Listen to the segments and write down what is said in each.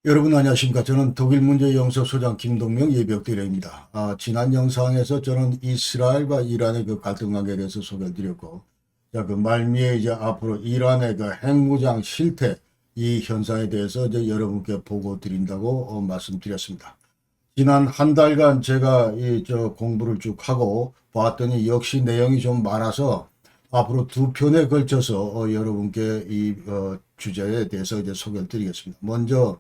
여러분 안녕하십니까. 저는 독일문제연구소 소장 김동명 예비역대령입니다. 지난 영상에서 저는 이스라엘과 이란의 그 갈등 관계에 대해서 소개를 드렸고, 그 말미에 이제 앞으로 이란의 그 핵무장 실태 이 현상에 대해서 이제 여러분께 보고 드린다고 말씀드렸습니다. 지난 한 달간 제가 공부를 쭉 하고 봤더니 역시 내용이 좀 많아서 앞으로 두 편에 걸쳐서 여러분께 이 주제에 대해서 이제 소개를 드리겠습니다. 먼저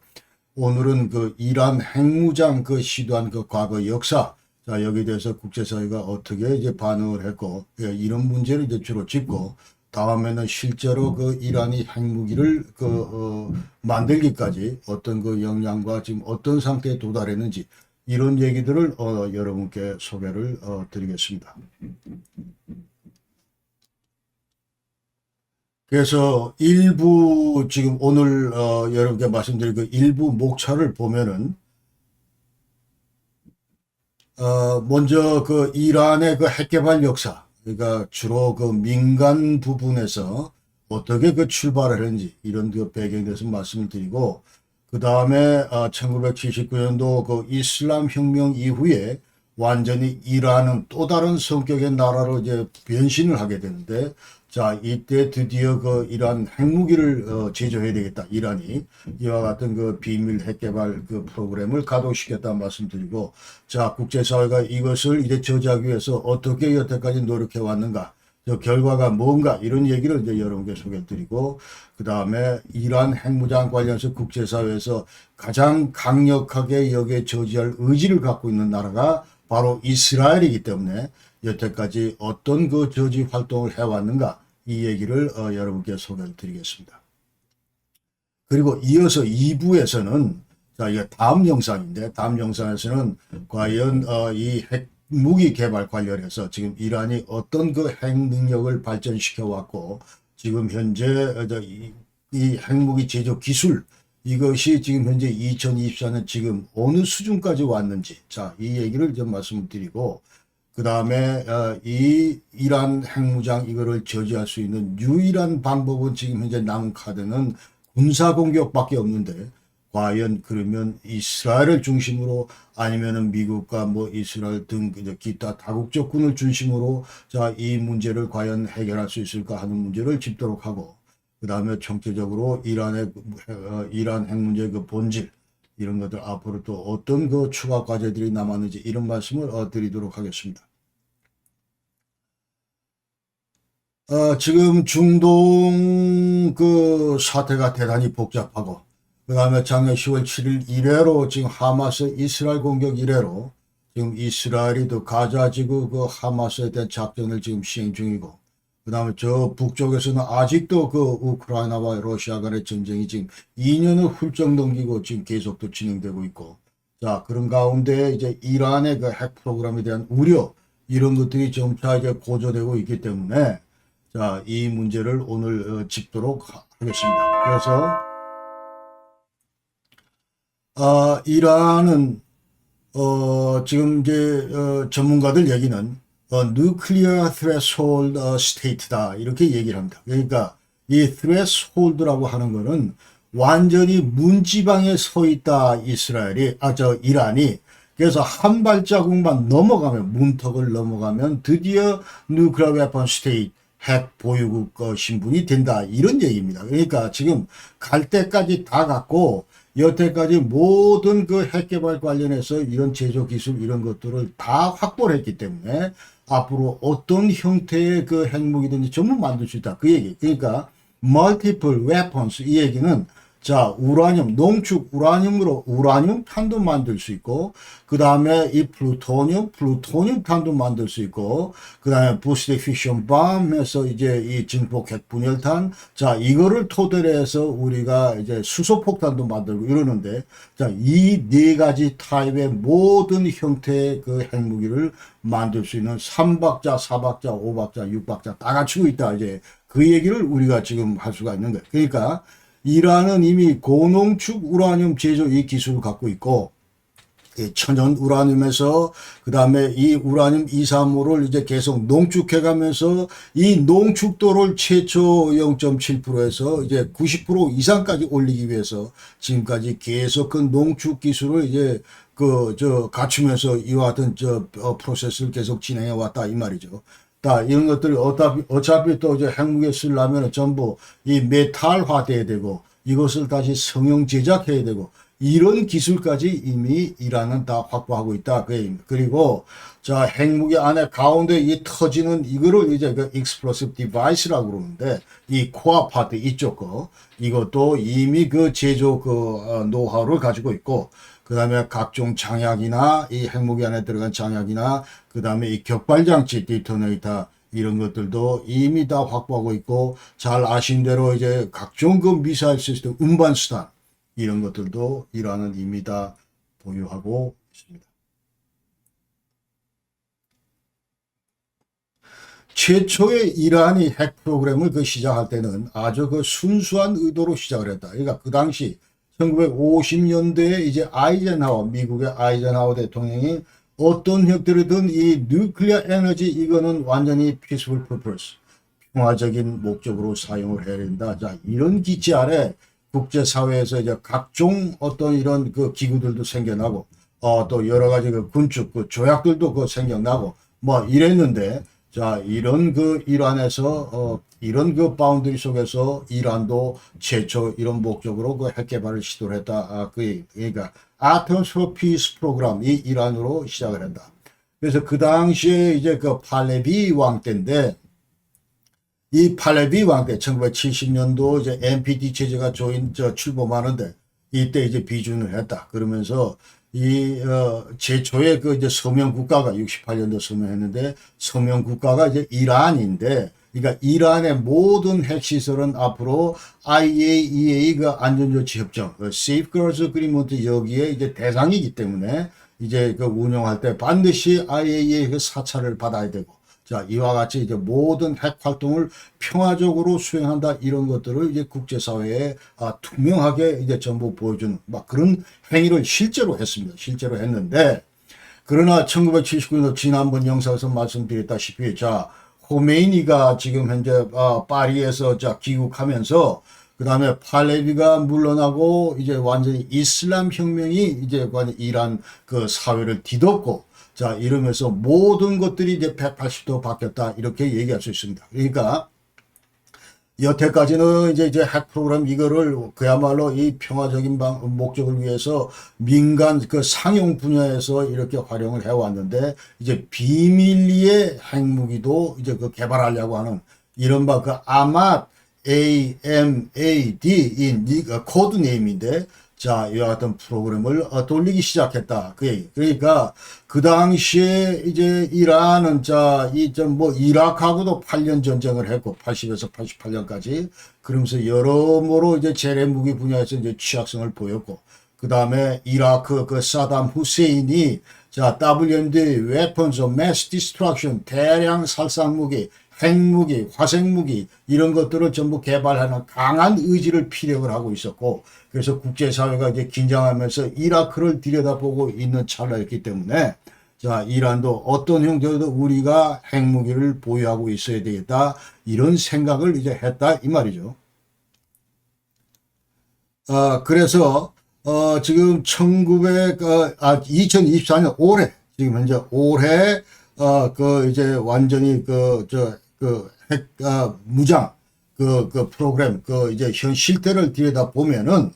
오늘은 그 이란 핵무장 그 시도한 그 과거 역사, 자, 여기에 대해서 국제사회가 어떻게 이제 반응을 했고, 이런 문제를 이제 주로 짚고, 다음에는 실제로 그 이란이 핵무기를 만들기까지 어떤 그 역량과 지금 어떤 상태에 도달했는지, 이런 얘기들을 여러분께 소개를 드리겠습니다. 그래서 일부 지금 오늘 여러분께 말씀드린 그 일부 목차를 보면은 먼저 그 이란의 그 핵개발 역사, 그러니까 주로 그 민간 부분에서 어떻게 그 출발을 했는지 이런 그 배경에 대해서 말씀을 드리고, 그 다음에 1979년도 그 이슬람 혁명 이후에 완전히 이란은 또 다른 성격의 나라로 이제 변신을 하게 되는데, 자, 이때 드디어 그 이란 핵무기를 제조해야 되겠다. 이란이 이와 같은 그 비밀 핵개발 그 프로그램을 가동시켰다는 말씀드리고, 자, 국제사회가 이것을 이제 저지하기 위해서 어떻게 여태까지 노력해 왔는가, 저 결과가 뭔가 이런 얘기를 이제 여러분께 소개해드리고, 그 다음에 이란 핵무장 관련해서 국제사회에서 가장 강력하게 여기에 저지할 의지를 갖고 있는 나라가 바로 이스라엘이기 때문에 여태까지 어떤 그 저지 활동을 해왔는가, 이 얘기를 여러분께 소개를 드리겠습니다. 그리고 이어서 2부에서는, 자, 이게 다음 영상인데, 다음 영상에서는 과연 이 핵무기 개발 관련해서 지금 이란이 어떤 그 핵 능력을 발전시켜 왔고, 지금 현재 이 핵무기 제조 기술, 이것이 지금 현재 2024년 지금 어느 수준까지 왔는지, 자, 이 얘기를 좀 말씀드리고, 그 다음에 이 이란 핵무장 이거를 저지할 수 있는 유일한 방법은 지금 현재 남은 카드는 군사공격밖에 없는데, 과연 그러면 이스라엘을 중심으로 아니면은 미국과 뭐 이스라엘 등 기타 다국적군을 중심으로 자, 이 문제를 과연 해결할 수 있을까 하는 문제를 짚도록 하고, 그 다음에 총체적으로 이란 핵 문제의 그 본질, 이런 것들 앞으로 또 어떤 그 추가 과제들이 남았는지 이런 말씀을 드리도록 하겠습니다. 지금 중동 그 사태가 대단히 복잡하고, 그 다음에 작년 10월 7일 이래로 지금 하마스 이스라엘 공격 이래로 지금 이스라엘이 또 가자 지구 그 하마스에 대한 작전을 지금 시행 중이고, 그 다음에 저 북쪽에서는 아직도 그 우크라이나와 러시아 간의 전쟁이 지금 2년을 훌쩍 넘기고 지금 계속 또 진행되고 있고, 자, 그런 가운데 이제 이란의 그 핵 프로그램에 대한 우려, 이런 것들이 점차 이제 고조되고 있기 때문에, 자, 이 문제를 오늘 짚도록 하겠습니다. 그래서 이란은 지금 이제 전문가들 얘기는 nuclear threshold state다 이렇게 얘기를 합니다. 그러니까 이 threshold라고 하는 거는 완전히 문지방에 서 있다, 이란이. 그래서 한 발자국만 넘어가면, 문턱을 넘어가면 드디어 nuclear weapon state, 핵 보유국 신분이 된다, 이런 얘기입니다. 그러니까 지금 갈 때까지 다 갔고, 여태까지 모든 그 핵개발 관련해서 이런 제조 기술 이런 것들을 다 확보를 했기 때문에 앞으로 어떤 형태의 그 핵무기든지 전부 만들 수 있다, 그 얘기. 그러니까 multiple weapons, 이 얘기는 자, 우라늄, 농축 우라늄으로 우라늄 탄도 만들 수 있고, 그 다음에 이 플루토늄 탄도 만들 수 있고, 그 다음에 부스트 피션 밤 해서 이제 이 증폭 핵 분열탄, 자, 이거를 토대로 해서 우리가 이제 수소폭탄도 만들고 이러는데, 자, 이 네 가지 타입의 모든 형태의 그 핵무기를 만들 수 있는 3박자, 4박자, 5박자, 6박자 다 갖추고 있다, 이제 그 얘기를 우리가 지금 할 수가 있는 거예요. 그러니까 이란은 이미 고농축 우라늄 제조 이 기술을 갖고 있고, 천연 우라늄에서 그 다음에 이 우라늄 235를 이제 계속 농축해 가면서 이 농축도를 최초 0.7%에서 이제 90% 이상까지 올리기 위해서 지금까지 계속 그 농축 기술을 이제 갖추면서 이와 같은 프로세스를 계속 진행해 왔다 이 말이죠. 이런 것들이 어차피 또 이제 핵무기에 쓰려면 전부 이 메탈화 돼야 되고 이것을 다시 성형 제작해야 되고 이런 기술까지 이미 이란은 다 확보하고 있다. 그리고 자, 핵무기 안에 가운데 이 터지는 이거를 이제 그 explosive device라고 그러는데 이 코어 파트 이쪽 거 이것도 이미 그 제조 노하우를 가지고 있고 그다음에 각종 장약이나 이 핵무기 안에 들어간 장약이나 그다음에 이 격발장치 디토네이터 이런 것들도 이미 다 확보하고 있고 잘 아신 대로 이제 각종 그 미사일 시스템 운반수단 이런 것들도 이란은 이미 다 보유하고 있습니다. 최초의 이란이 핵 프로그램을 시작할 때는 아주 순수한 의도로 시작을 했다. 그러니까 그 당시 1950년대에 이제 미국의 아이젠하워 대통령이 어떤 형태로든 이 뉴클리어 에너지 이거는 완전히 peaceful purpose, 평화적인 목적으로 사용을 해야 된다. 자, 이런 기치 아래 국제사회에서 이제 각종 어떤 이런 기구들도 생겨나고, 또 여러 가지 군축 조약들도 생겨나고, 이랬는데, 자, 이런 이란에서, 이런 바운더리 속에서 이란도 최초 이런 목적으로 핵 개발을 시도를 했다. 그러니까, Atoms for Peace 프로그램, 이 이란으로 시작을 한다. 그래서 그 당시에 이제 팔레비 왕 때인데, 이 팔레비 왕 때 1970년도 이제 NPT 체제가 출범하는데 이때 이제 비준을 했다. 그러면서 이 최초의 이제 서명 국가가 68년도 서명했는데 서명 국가가 이제 이란인데 그러니까 이란의 모든 핵시설은 앞으로 IAEA 안전조치 협정, Safeguards Agreement 여기에 이제 대상이기 때문에 이제 운영할 때 반드시 IAEA 사찰을 받아야 되고 자, 이와 같이 이제 모든 핵 활동을 평화적으로 수행한다 이런 것들을 이제 국제사회에 투명하게 이제 전부 보여주는 그런 행위를 실제로 했습니다. 실제로 했는데 그러나 1979년 지난번 영상에서 말씀드렸다시피 자, 호메이니가 지금 현재 파리에서 귀국하면서 그 다음에 팔레비가 물러나고 이제 완전히 이슬람 혁명이 이제 이란 사회를 뒤덮고 자, 이러면서 모든 것들이 이제 180도 바뀌었다. 이렇게 얘기할 수 있습니다. 그러니까, 여태까지는 이제 핵 프로그램 이거를 그야말로 이 평화적인 목적을 위해서 민간 상용 분야에서 이렇게 활용을 해왔는데, 이제 비밀리에 핵무기도 이제 개발하려고 하는 이른바 아맛 AMAD 이 코드 네임인데, 자, 이와 같은 프로그램을 돌리기 시작했다. 그러니까, 그 당시에 이제 이란은 이라크하고도 8년 전쟁을 했고, 80에서 88년까지. 그러면서 여러모로 이제 재래무기 분야에서 이제 취약성을 보였고, 그 다음에 이라크 사담 후세인이, 자, WMD, Weapons of Mass Destruction, 대량 살상무기, 핵무기, 화생무기 이런 것들을 전부 개발하는 강한 의지를 피력을 하고 있었고 그래서 국제사회가 이제 긴장하면서 이라크를 들여다보고 있는 찰나였기 때문에 자, 이란도 어떤 형태로도 우리가 핵무기를 보유하고 있어야 되겠다 이런 생각을 이제 했다 이 말이죠. 그래서 지금 2024년 올해 지금 현재 올해 이제 완전히 핵 무장 프로그램 이제 현 실태를 들여다 보면은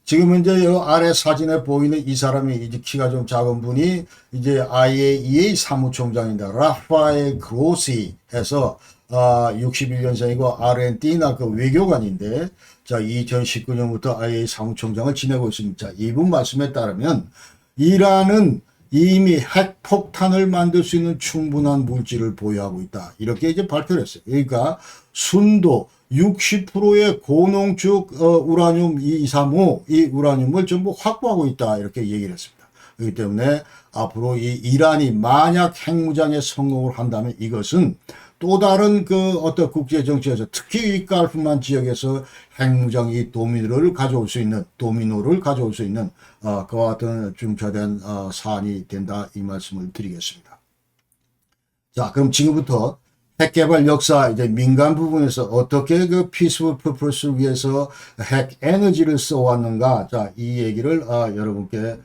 지금 현재 이 아래 사진에 보이는 이 사람이 이제 키가 좀 작은 분이 이제 IAEA 사무총장인데 라파엘 그로시 해서 61년생이고 아르헨티나 외교관인데 자 2019년부터 IAEA 사무총장을 지내고 있습니다. 자, 이분 말씀에 따르면 이란은 이미 핵폭탄을 만들 수 있는 충분한 물질을 보유하고 있다. 이렇게 이제 발표를 했어요. 그러니까 순도 60%의 고농축 우라늄 235 이 우라늄을 전부 확보하고 있다. 이렇게 얘기를 했습니다. 그렇기 때문에 앞으로 이 이란이 만약 핵무장에 성공을 한다면 이것은 또 다른 그 어떤 국제 정치에서 특히 이 갈프만 지역에서 핵무장 이 도미노를 가져올 수 있는 그와 같은 중차대한 사안이 된다 이 말씀을 드리겠습니다. 자, 그럼 지금부터 핵 개발 역사 이제 민간 부분에서 어떻게 그 피스풀 퍼포스를 위해서 핵 에너지를 써왔는가, 자, 이 얘기를 여러분께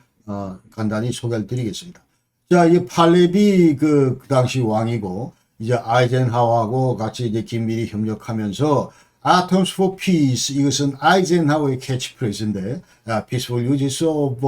간단히 소개를 드리겠습니다. 자, 이 팔레비 그 당시 왕이고 이제 아이젠하워하고 같이 이제 긴밀히 협력하면서 Atoms for Peace, 이것은 아이젠하워의 캐치프레이즈인데, Peaceful Use of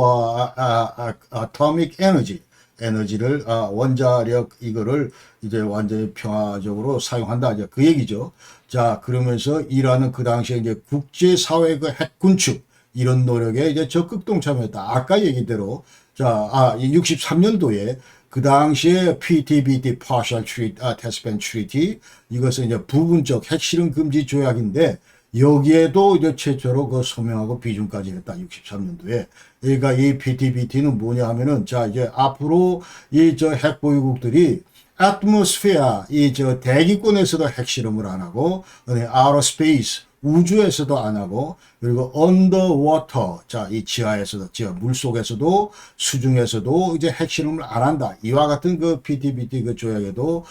Atomic Energy, 에너지를 원자력 이거를 이제 완전히 평화적으로 사용한다, 이제 그 얘기죠. 자, 그러면서 이란은 그 당시에 이제 국제사회 그 핵 군축 이런 노력에 이제 적극 동참했다. 아까 얘기대로 자, 63년도에 그 당시에 PTBT Partial Test Ban Treaty, 이것은 이제 부분적 핵실험 금지 조약인데 여기에도 이제 최초로 그 서명하고 비준까지 했다. 63년도에. 그러니까 이 PTBT는 뭐냐 하면은 자, 이제 앞으로 이 저 핵보유국들이 atmosphere, 이 저 대기권에서도 핵실험을 안 하고, outer space, 우주에서도 안 하고, 그리고 underwater, 자, 이 지하에서도, 물속에서도, 수중에서도 이제 핵실험을 안 한다. 이와 같은 그 PTBT 그 조약에도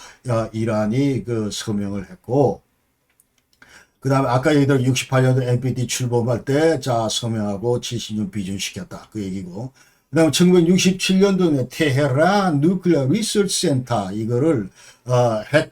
이란이 그 서명을 했고, 그 다음에 아까 얘기대로 68년도 NPT 출범할 때, 자, 서명하고 70년 비준시켰다. 그 얘기고. 그 다음에 1967년도에 테헤란 누클리어 리서치 센터, 이거를, 핵,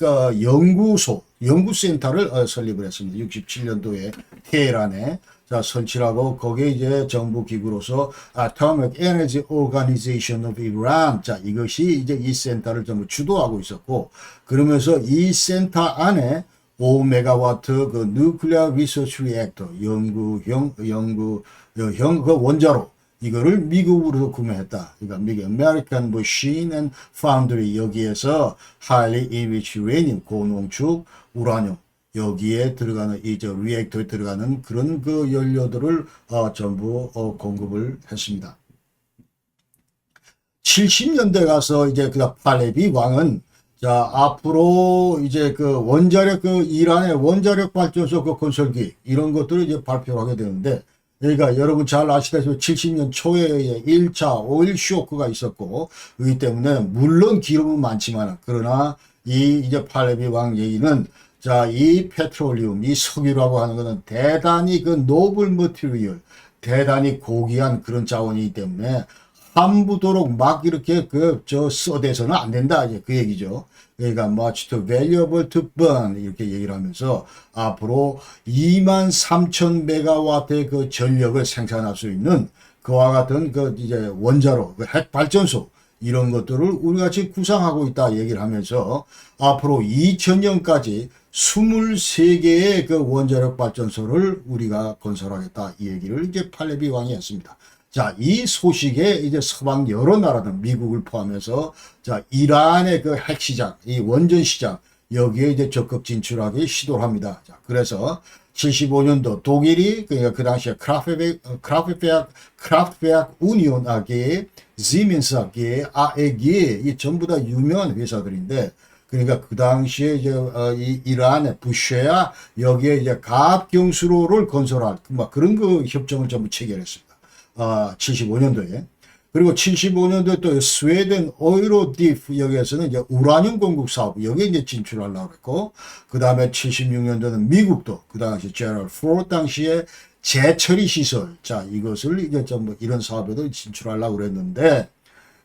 연구센터를 설립을 했습니다. 67년도에 테헤란에. 자, 설치하고, 거기에 이제 정부 기구로서 Atomic Energy Organization of Iran. 자, 이것이 이제 이 센터를 전부 주도하고 있었고, 그러면서 이 센터 안에 5메가와트 그 누클리어 리서치 리액터, 연구형 그 원자로, 이거를 미국으로 구매했다. 그러니까 미국 American Machine and Foundry, 여기에서 Highly Enriched Uranium, 고농축 우라늄, 여기에 들어가는 이 저 리액터에 들어가는 그런 그 연료들을 전부 공급을 했습니다. 70년대 가서 이제 그 팔레비 왕은 자, 앞으로 이제 그 원자력 그 이란의 원자력 발전소 그 건설기 이런 것들을 이제 발표를 하게 되는데, 그러니까 여러분 잘 아시다시피 70년 초에 1차 오일 쇼크가 있었고, 그렇기 때문에 물론 기름은 많지만, 그러나 이 이제 팔레비 왕 얘기는 자, 이 페트롤리움, 이 석유라고 하는 것은 대단히 그 노블 머티리얼, 대단히 고귀한 그런 자원이기 때문에 함부도록 막 이렇게 써대서는 안 된다, 이제 그 얘기죠. 그러니까 much too valuable to burn 이렇게 얘기를 하면서 앞으로 23,000 메가와트의 그 전력을 생산할 수 있는 그와 같은 그 이제 원자로 그 핵 발전소 이런 것들을 우리가 지금 구상하고 있다 얘기를 하면서 앞으로 2000년까지 23개의 그 원자력 발전소를 우리가 건설하겠다 이 얘기를 이제 팔레비 왕이 했습니다. 자, 이 소식에 이제 서방 여러 나라들, 미국을 포함해서, 자, 이란의 그 핵시장, 이 원전 시장, 여기에 이제 적극 진출하기 시도를 합니다. 자, 그래서 75년도 독일이, 그러니까 그 당시에 크라프트베르크 우니온 AG, 시멘스 AG, AEG, 이 전부 다 유명한 회사들인데, 그러니까 그 당시에 이제 이 이란의 부쉐야 여기에 이제 갑경수로를 건설할, 막 그런 그 협정을 전부 체결했습니다. 75년도에. 그리고 75년도에 또 스웨덴 오이로디프 여기에서는 이제 우라늄 공급 사업 여기에 이제 진출하려고 했고, 그 다음에 76년도는 미국도 그 당시 제럴 포드 당시에 재처리 시설, 자, 이것을 이제 전부 이런 사업에도 진출하려고 그랬는데,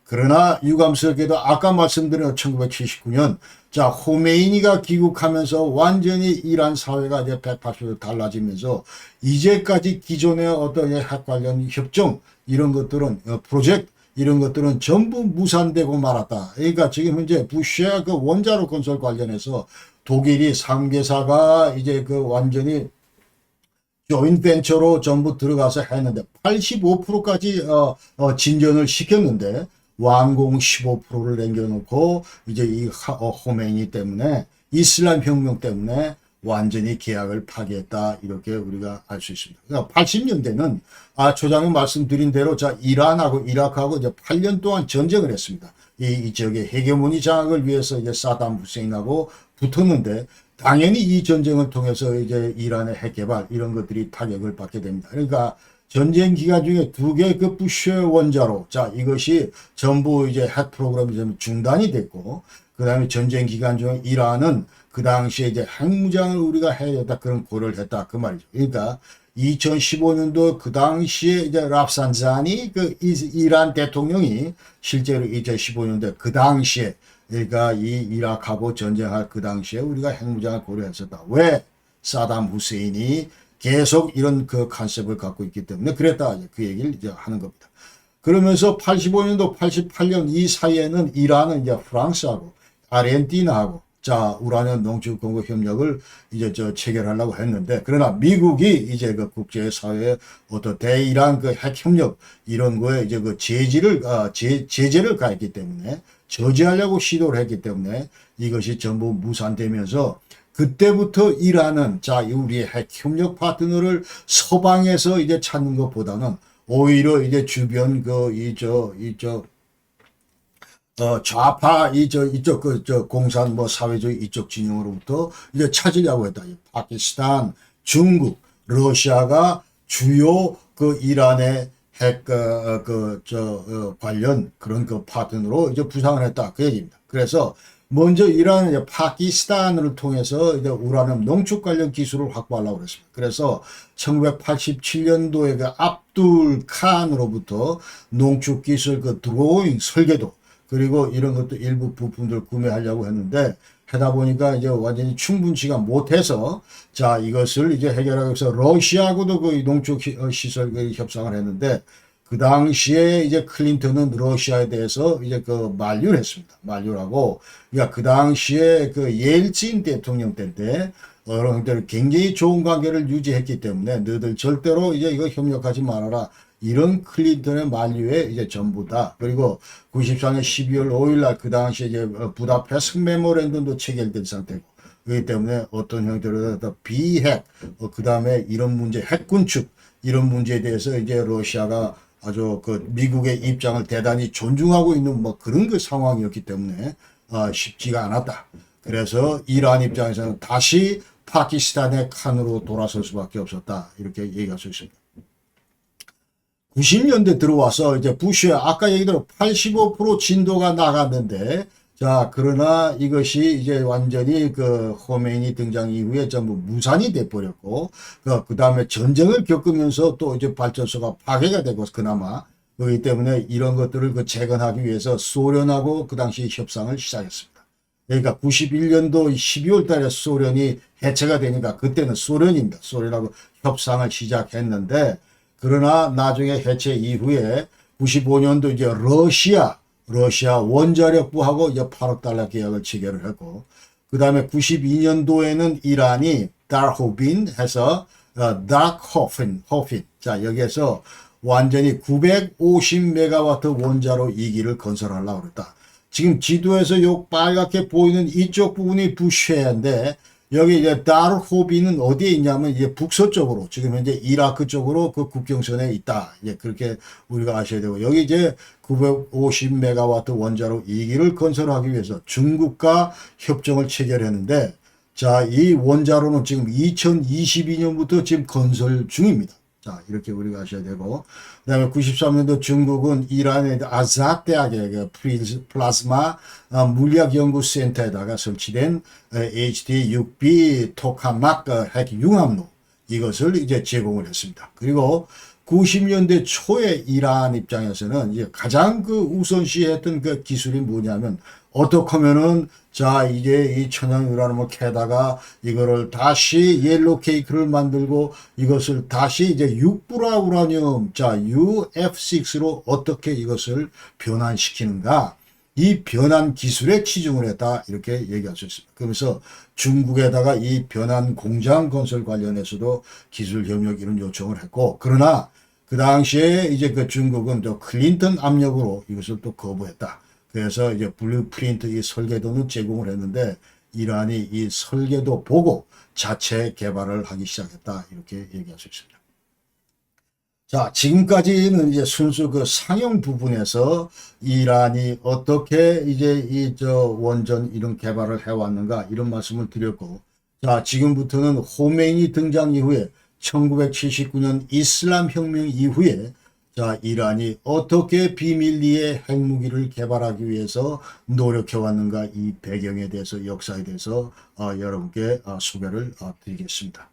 그러나 유감스럽게도 아까 말씀드린 1979년 자, 호메이니가 귀국하면서 완전히 이란 사회가 이제 180도 달라지면서 이제까지 기존의 어떤 핵 관련 협정 이런 것들은 프로젝트 이런 것들은 전부 무산되고 말았다. 그러니까 지금 현재 부시아 그 원자로 건설 관련해서 독일이 3개사가 이제 그 완전히 조인 벤처로 전부 들어가서 했는데 85%까지 진전을 시켰는데 완공 15%를 남겨놓고 이제 이 호메니 때문에 이슬람 혁명 때문에 완전히 계약을 파기했다 이렇게 우리가 알 수 있습니다. 그러니까 80년대는 조장님 말씀드린 대로 자 이란하고 이라크하고 이제 8년 동안 전쟁을 했습니다. 이 지역의 헤게모니 장악을 위해서 이제 사담 후세인하고 붙었는데 당연히 이 전쟁을 통해서 이제 이란의 핵 개발 이런 것들이 타격을 받게 됩니다. 그러니까 전쟁 기간 중에 두 개 그 부시의 원자로 자 이것이 전부 이제 핵 프로그램이 좀 중단이 됐고 그 다음에 전쟁 기간 중에 이란은 그 당시에 이제 핵무장을 우리가 해야 된다 그런 고려를 했다 그 말이죠. 그러니까 2015년도 그 당시에 이제 랍산자니 그 이란 대통령이 실제로 2015년도 그 당시에 그러니까 이 이라크하고 전쟁할 그 당시에 우리가 핵무장을 고려했었다. 왜? 사담 후세인이 계속 이런 그 컨셉을 갖고 있기 때문에 그랬다. 그 얘기를 이제 하는 겁니다. 그러면서 85년도, 88년 이 사이에는 이란은 이제 프랑스하고 아르헨티나하고 자 우라늄 농축 공급 협력을 이제 체결하려고 했는데 그러나 미국이 이제 그 국제사회에 어떤 대이란 그 핵 협력 이런 거에 이제 그 제재를 가했기 때문에 저지하려고 시도를 했기 때문에 이것이 전부 무산되면서 그때부터 이란은 자 우리의 핵 협력 파트너를 서방에서 이제 찾는 것보다는 오히려 이제 주변 좌파 이쪽 공산 사회주의 이쪽 진영으로부터 이제 찾으려고 했다. 파키스탄, 중국, 러시아가 주요 그 이란의 핵 관련 그런 그 파트너로 이제 부상을 했다 그 얘기입니다. 그래서 먼저 이란은 이제 파키스탄을 통해서 이제 우라늄 농축 관련 기술을 확보하려고 그랬습니다. 그래서 1987년도에 그 압둘 칸으로부터 농축 기술 그 드로잉 설계도 그리고 이런 것도 일부 부품들 구매하려고 했는데 하다 보니까 이제 완전히 충분치가 못해서 자 이것을 이제 해결하기 위해서 러시아하고도 그 농축 시설 협상을 했는데 그 당시에 이제 클린턴은 러시아에 대해서 이제 그 만류를 했습니다. 만류를 하고 그러니까 그 당시에 그 옐친 대통령 때인데 여러 형태로 굉장히 좋은 관계를 유지했기 때문에 너희들 절대로 이제 이거 협력하지 말아라. 이런 클린턴의 만류에 이제 전부다. 그리고 94년 12월 5일 날 그 당시에 이제 부다페스트 메모랜덤도 체결된 상태고 그렇기 때문에 어떤 형태로 비핵 그 다음에 이런 문제 핵 군축 이런 문제에 대해서 이제 러시아가 아주 그 미국의 입장을 대단히 존중하고 있는 뭐 그런 그 상황이었기 때문에 쉽지가 않았다. 그래서 이란 입장에서는 다시 파키스탄의 칸으로 돌아설 수밖에 없었다. 이렇게 얘기할 수 있습니다. 90년대 들어와서 이제 부시의 아까 얘기대로 85% 진도가 나갔는데 자 그러나 이것이 이제 완전히 그 호메인이 등장 이후에 전부 무산이 돼 버렸고 그 다음에 전쟁을 겪으면서 또 이제 발전소가 파괴가 되고 그나마 그렇기 때문에 이런 것들을 그 재건하기 위해서 소련하고 그 당시 협상을 시작했습니다. 그러니까 91년도 12월 달에 소련이 해체가 되니까 그때는 소련입니다. 소련하고 협상을 시작했는데 그러나 나중에 해체 이후에 95년도 이제 러시아 원자력부하고 이제 8억 달러 계약을 체결을 했고 그 다음에 92년도에는 이란이 달호빈 해서 다크호핀 자 여기에서 완전히 950메가와트 원자로 2기를 건설하려고 그랬다. 지금 지도에서 요 빨갛게 보이는 이쪽 부분이 부쉐인데 여기 이제 달호빈은 어디에 있냐면 이제 북서쪽으로 지금 현재 이라크 쪽으로 그 국경선에 있다. 이제 그렇게 우리가 아셔야 되고 여기 이제 950메가와트 원자로 2기를 건설하기 위해서 중국과 협정을 체결했는데 자, 이 원자로는 지금 2022년부터 지금 건설 중입니다. 자, 이렇게 우리가 아셔야 되고 그 다음에 93년도 중국은 이란의 아자트 대학의 플라즈마 물리학연구센터에다가 설치된 HD-6B 토카막 핵 융합로 이것을 이제 제공을 했습니다. 그리고 90년대 초에 이란 입장에서는 이제 가장 그 우선시했던 그 기술이 뭐냐면 어떻게 하면은 자 이제 이 천연 우라늄을 캐다가 이거를 다시 옐로 케이크를 만들고 이것을 다시 이제 육불화 우라늄 자 UF6로 어떻게 이것을 변환시키는가 이 변환 기술에 치중을 했다 이렇게 얘기할 수 있습니다. 그러면서 중국에다가 이 변환 공장 건설 관련해서도 기술 협력 이런 요청을 했고 그러나 그 당시에 이제 그 중국은 또 클린턴 압력으로 이것을 또 거부했다. 그래서 이제 블루프린트 이 설계도는 제공을 했는데 이란이 이 설계도 보고 자체 개발을 하기 시작했다. 이렇게 얘기할 수 있습니다. 자, 지금까지는 이제 순수 그 상용 부분에서 이란이 어떻게 이제 이 원전 이런 개발을 해왔는가 이런 말씀을 드렸고, 자, 지금부터는 호메인이 등장 이후에 1979년 이슬람 혁명 이후에 자, 이란이 어떻게 비밀리에 핵무기를 개발하기 위해서 노력해 왔는가 이 배경에 대해서 역사에 대해서 여러분께 소개를 드리겠습니다.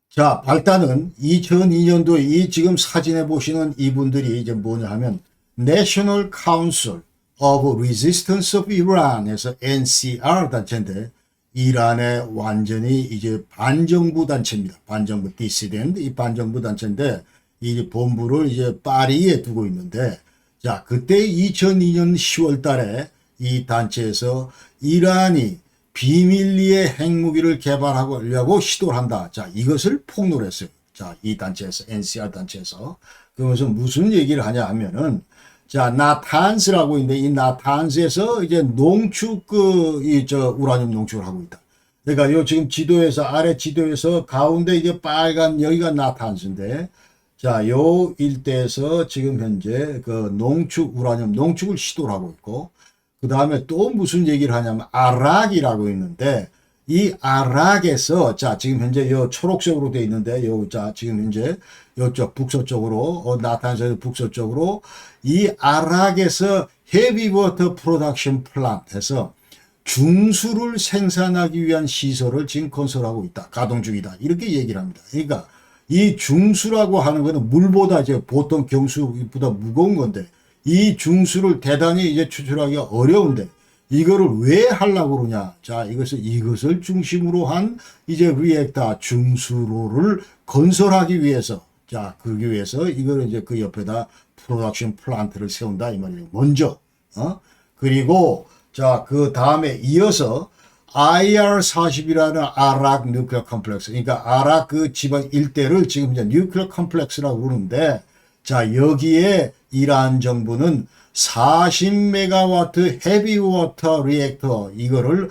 자, 발단은 2002년도에 이 지금 사진에 보시는 이분들이 이제 뭐냐 하면 National Council of Resistance of Iran에서 NCR 단체인데 이란의 완전히 이제 반정부 단체입니다. 반정부 디시덴트 이 반정부 단체인데 이 본부를 이제 파리에 두고 있는데 자, 그때 2002년 10월 달에 이 단체에서 이란이 비밀리에 핵무기를 개발하려고 시도를 한다. 자, 이것을 폭로를 했어요. 자, 이 단체에서, NCR 단체에서. 그러면서 무슨 얘기를 하냐 하면은, 자, 나탄스라고 있는데, 이 나탄스에서 이제 농축, 우라늄 농축을 하고 있다. 그러니까 요 지금 지도에서, 아래 지도에서 가운데 이제 빨간, 여기가 나탄스인데, 자, 요 일대에서 지금 현재 그 농축, 우라늄 농축을 시도를 하고 있고, 그 다음에 또 무슨 얘기를 하냐면 아락이라고 있는데 이 아락에서 자 지금 현재 요 초록색으로 되어 있는데 요 자 지금 현재 요쪽 북서쪽으로 나타나서 북서쪽으로 이 아락에서 헤비워터 프로덕션 플랜트에서 중수를 생산하기 위한 시설을 지금 건설하고 있다. 가동 중이다. 이렇게 얘기를 합니다. 그러니까 이 중수라고 하는 거는 물보다 이제 보통 경수보다 무거운 건데 이 중수를 대단히 이제 추출하기가 어려운데 이거를 왜 하려고 그러냐. 자, 이것을 중심으로 한 이제 리액터 중수로를 건설하기 위해서 자, 그러기 위해서 이거를 이제 그 옆에다 프로덕션 플란트를 세운다 이 말이에요. 먼저. 그리고 자, 그 다음에 이어서 IR40이라는 아락 뉴클리어 컴플렉스. 그러니까 아락 그 지방 일대를 지금 이제 뉴클리어 컴플렉스라고 그러는데 자, 여기에 이란 정부는 40메가와트 헤비워터 리액터 이거를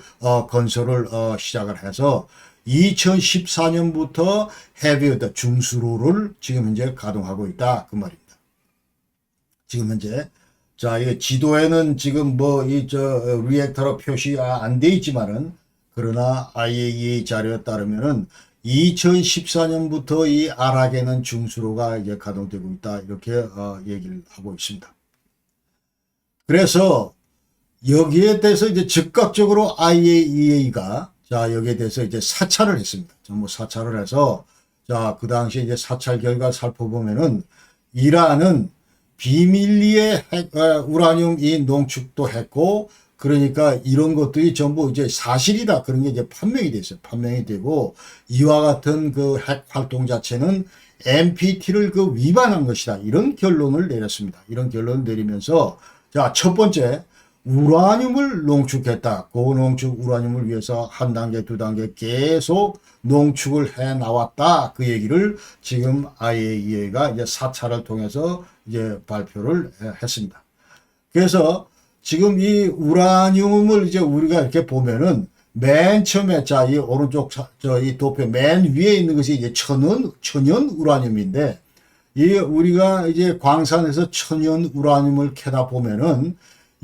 건설을 시작을 해서 2014년부터 헤비워터 중수로를 지금 현재 가동하고 있다 그 말입니다. 지금 현재 자, 이 지도에는 지금 뭐 이 리액터로 표시 안 돼 있지만은 그러나 IAEA 자료에 따르면은 2014년부터 이 아락에는 중수로가 이제 가동되고 있다. 이렇게 얘기를 하고 있습니다. 그래서 여기에 대해서 이제 즉각적으로 IAEA가 자, 여기에 대해서 이제 사찰을 했습니다. 전부 사찰을 해서 자, 그 당시 이제 사찰 결과 살펴보면은 이란은 비밀리에 우라늄 이 농축도 했고 그러니까 이런 것들이 전부 이제 사실이다. 그런 게 이제 판명이 됐어요. 판명이 되고 이와 같은 그 핵 활동 자체는 NPT를 그 위반한 것이다. 이런 결론을 내렸습니다. 이런 결론을 내리면서 자, 첫 번째 우라늄을 농축했다. 고농축 우라늄을 위해서 한 단계, 두 단계 계속 농축을 해 나왔다. 그 얘기를 지금 IAEA가 이제 사찰을 통해서 이제 발표를 했습니다. 그래서 지금 이 우라늄을 이제 우리가 이렇게 보면은 맨 처음에 자, 이 오른쪽 이 도표 맨 위에 있는 것이 이제 천연 우라늄인데 이 우리가 이제 광산에서 천연 우라늄을 캐다 보면은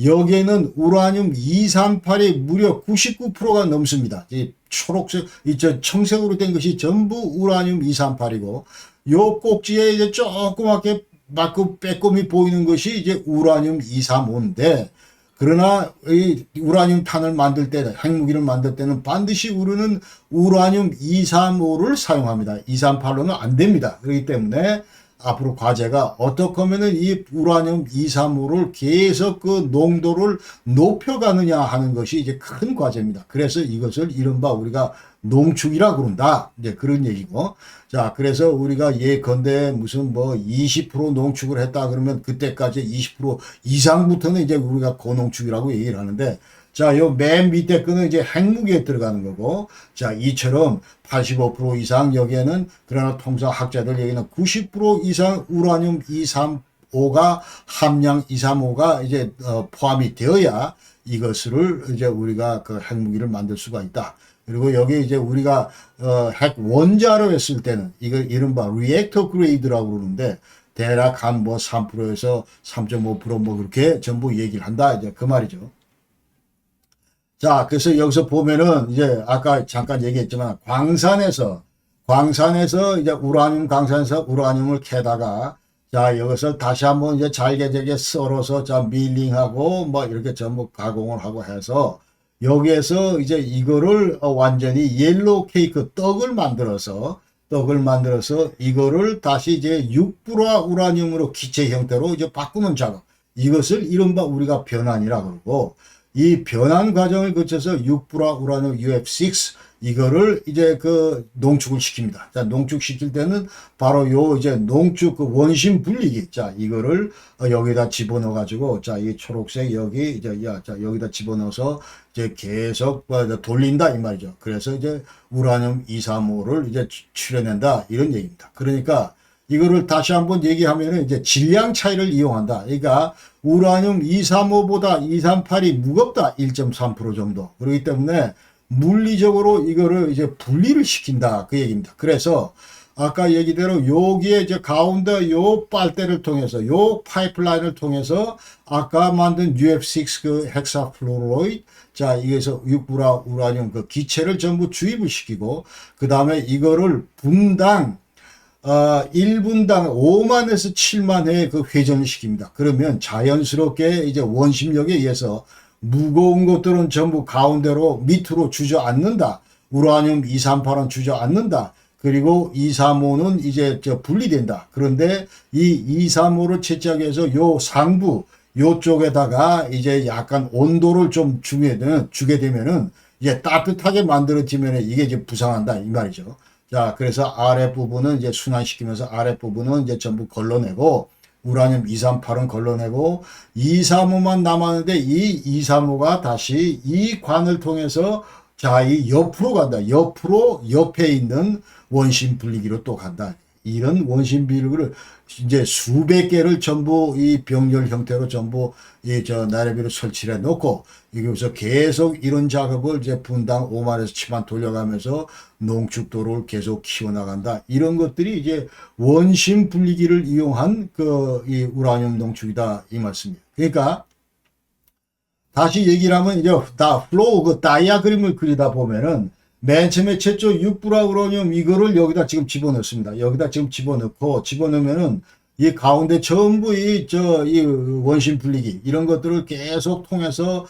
여기에는 우라늄 238이 무려 99%가 넘습니다. 이 초록색, 청색으로 된 것이 전부 우라늄 238이고 요 꼭지에 이제 조그맣게 막그 빼꼼히 보이는 것이 이제 우라늄 235인데 그러나 이 우라늄 탄을 만들 때, 핵무기를 만들 때는 반드시 우리는 우라늄 235를 사용합니다. 238로는 안 됩니다. 그렇기 때문에 앞으로 과제가 어떻게 하면은 이 우라늄 235를 계속 그 농도를 높여가느냐 하는 것이 이제 큰 과제입니다. 그래서 이것을 이른바 우리가 농축이라 그런다. 이제 그런 얘기고. 자, 그래서 우리가 예컨대 무슨 뭐 20% 농축을 했다 그러면 그때까지 20% 이상부터는 이제 우리가 고농축이라고 얘기를 하는데 자, 요 맨 밑에 거는 이제 핵무기에 들어가는 거고 자, 이처럼 85% 이상 여기에는 그러나 통상 학자들 얘기는 90% 이상 우라늄 235 235가 함량 235가 이제 포함이 되어야 이것을 이제 우리가 그 핵무기를 만들 수가 있다. 그리고 여기 이제 우리가 핵 원자로 했을 때는 이걸 이른바 리액터 그레이드라고 그러는데 대략 한 뭐 3%에서 3.5%뭐 그렇게 전부 얘기를 한다. 이제 그 말이죠. 자, 그래서 여기서 보면은 이제 아까 잠깐 얘기했지만 광산에서 이제 우라늄 광산에서 우라늄을 캐다가 자, 여기서 다시 한번 이제 잘게 썰어서 자, 밀링하고 뭐 이렇게 전부 가공을 하고 해서 여기에서 이제 이거를 완전히 옐로우 케이크 떡을 만들어서 이거를 다시 이제 6불화 우라늄으로 기체 형태로 이제 바꾸는 작업. 이것을 이른바 우리가 변환이라 그러고 이 변환 과정을 거쳐서 6불화 우라늄 UF6 이거를 이제 그 농축을 시킵니다. 자, 농축시킬 때는 바로 요 이제 농축 그 원심 분리기. 자, 이거를 여기다 집어넣어 가지고 자, 이 초록색 여기 이제 자, 여기다 집어넣어서 이제 계속 돌린다 이 말이죠. 그래서 이제 우라늄 235를 이제 출해낸다 이런 얘기입니다. 그러니까 이거를 다시 한번 얘기하면은 이제 질량 차이를 이용한다. 그러니까 우라늄 235보다 238이 무겁다. 1.3% 정도. 그렇기 때문에 물리적으로 이거를 이제 분리를 시킨다. 그 얘기입니다. 그래서 아까 얘기대로 여기에 이제 가운데 요 빨대를 통해서 요 파이프라인을 통해서 아까 만든 UF6 그 헥사플로로이드 자, 이게서 6불화 우라늄 그 기체를 전부 주입을 시키고 그 다음에 이거를 분당 1분당 5만에서 7만 회 그 회전을 시킵니다. 그러면 자연스럽게 이제 원심력에 의해서 무거운 것들은 전부 가운데로 밑으로 주저앉는다. 우라늄 238은 주저앉는다. 그리고 235는 이제 분리된다. 그런데 이 235를 채취하기 위해서 요 상부 요쪽에다가 이제 약간 온도를 좀 주게 되면은 이제 따뜻하게 만들어지면 이게 이제 부상한다 이 말이죠. 자, 그래서 아랫부분은 이제 순환시키면서 아랫부분은 이제 전부 걸러내고 우라늄 238은 걸러내고 235만 남았는데 이 235가 다시 이 관을 통해서 자, 이 옆으로 간다. 옆으로 옆에 있는 원심 분리기로 또 간다. 이런 원심 분리기를 이제 수백 개를 전부 이 병렬 형태로 전부 이 나래비로 설치해 놓고 여기서 계속 이런 작업을 이제 분당 5만에서 7만 돌려가면서 농축도를 계속 키워나간다. 이런 것들이 이제 원심 분리기를 이용한 그 이 우라늄 농축이다 이 말씀이에요. 그러니까 다시 얘기를 하면 이제 플로우 그 다이아그램을 그리다 보면은 맨 처음에 최초 6불화 우라늄 이거를 여기다 지금 집어넣습니다. 여기다 지금 집어넣으면은 이 가운데 전부 이 원심 분리기 이런 것들을 계속 통해서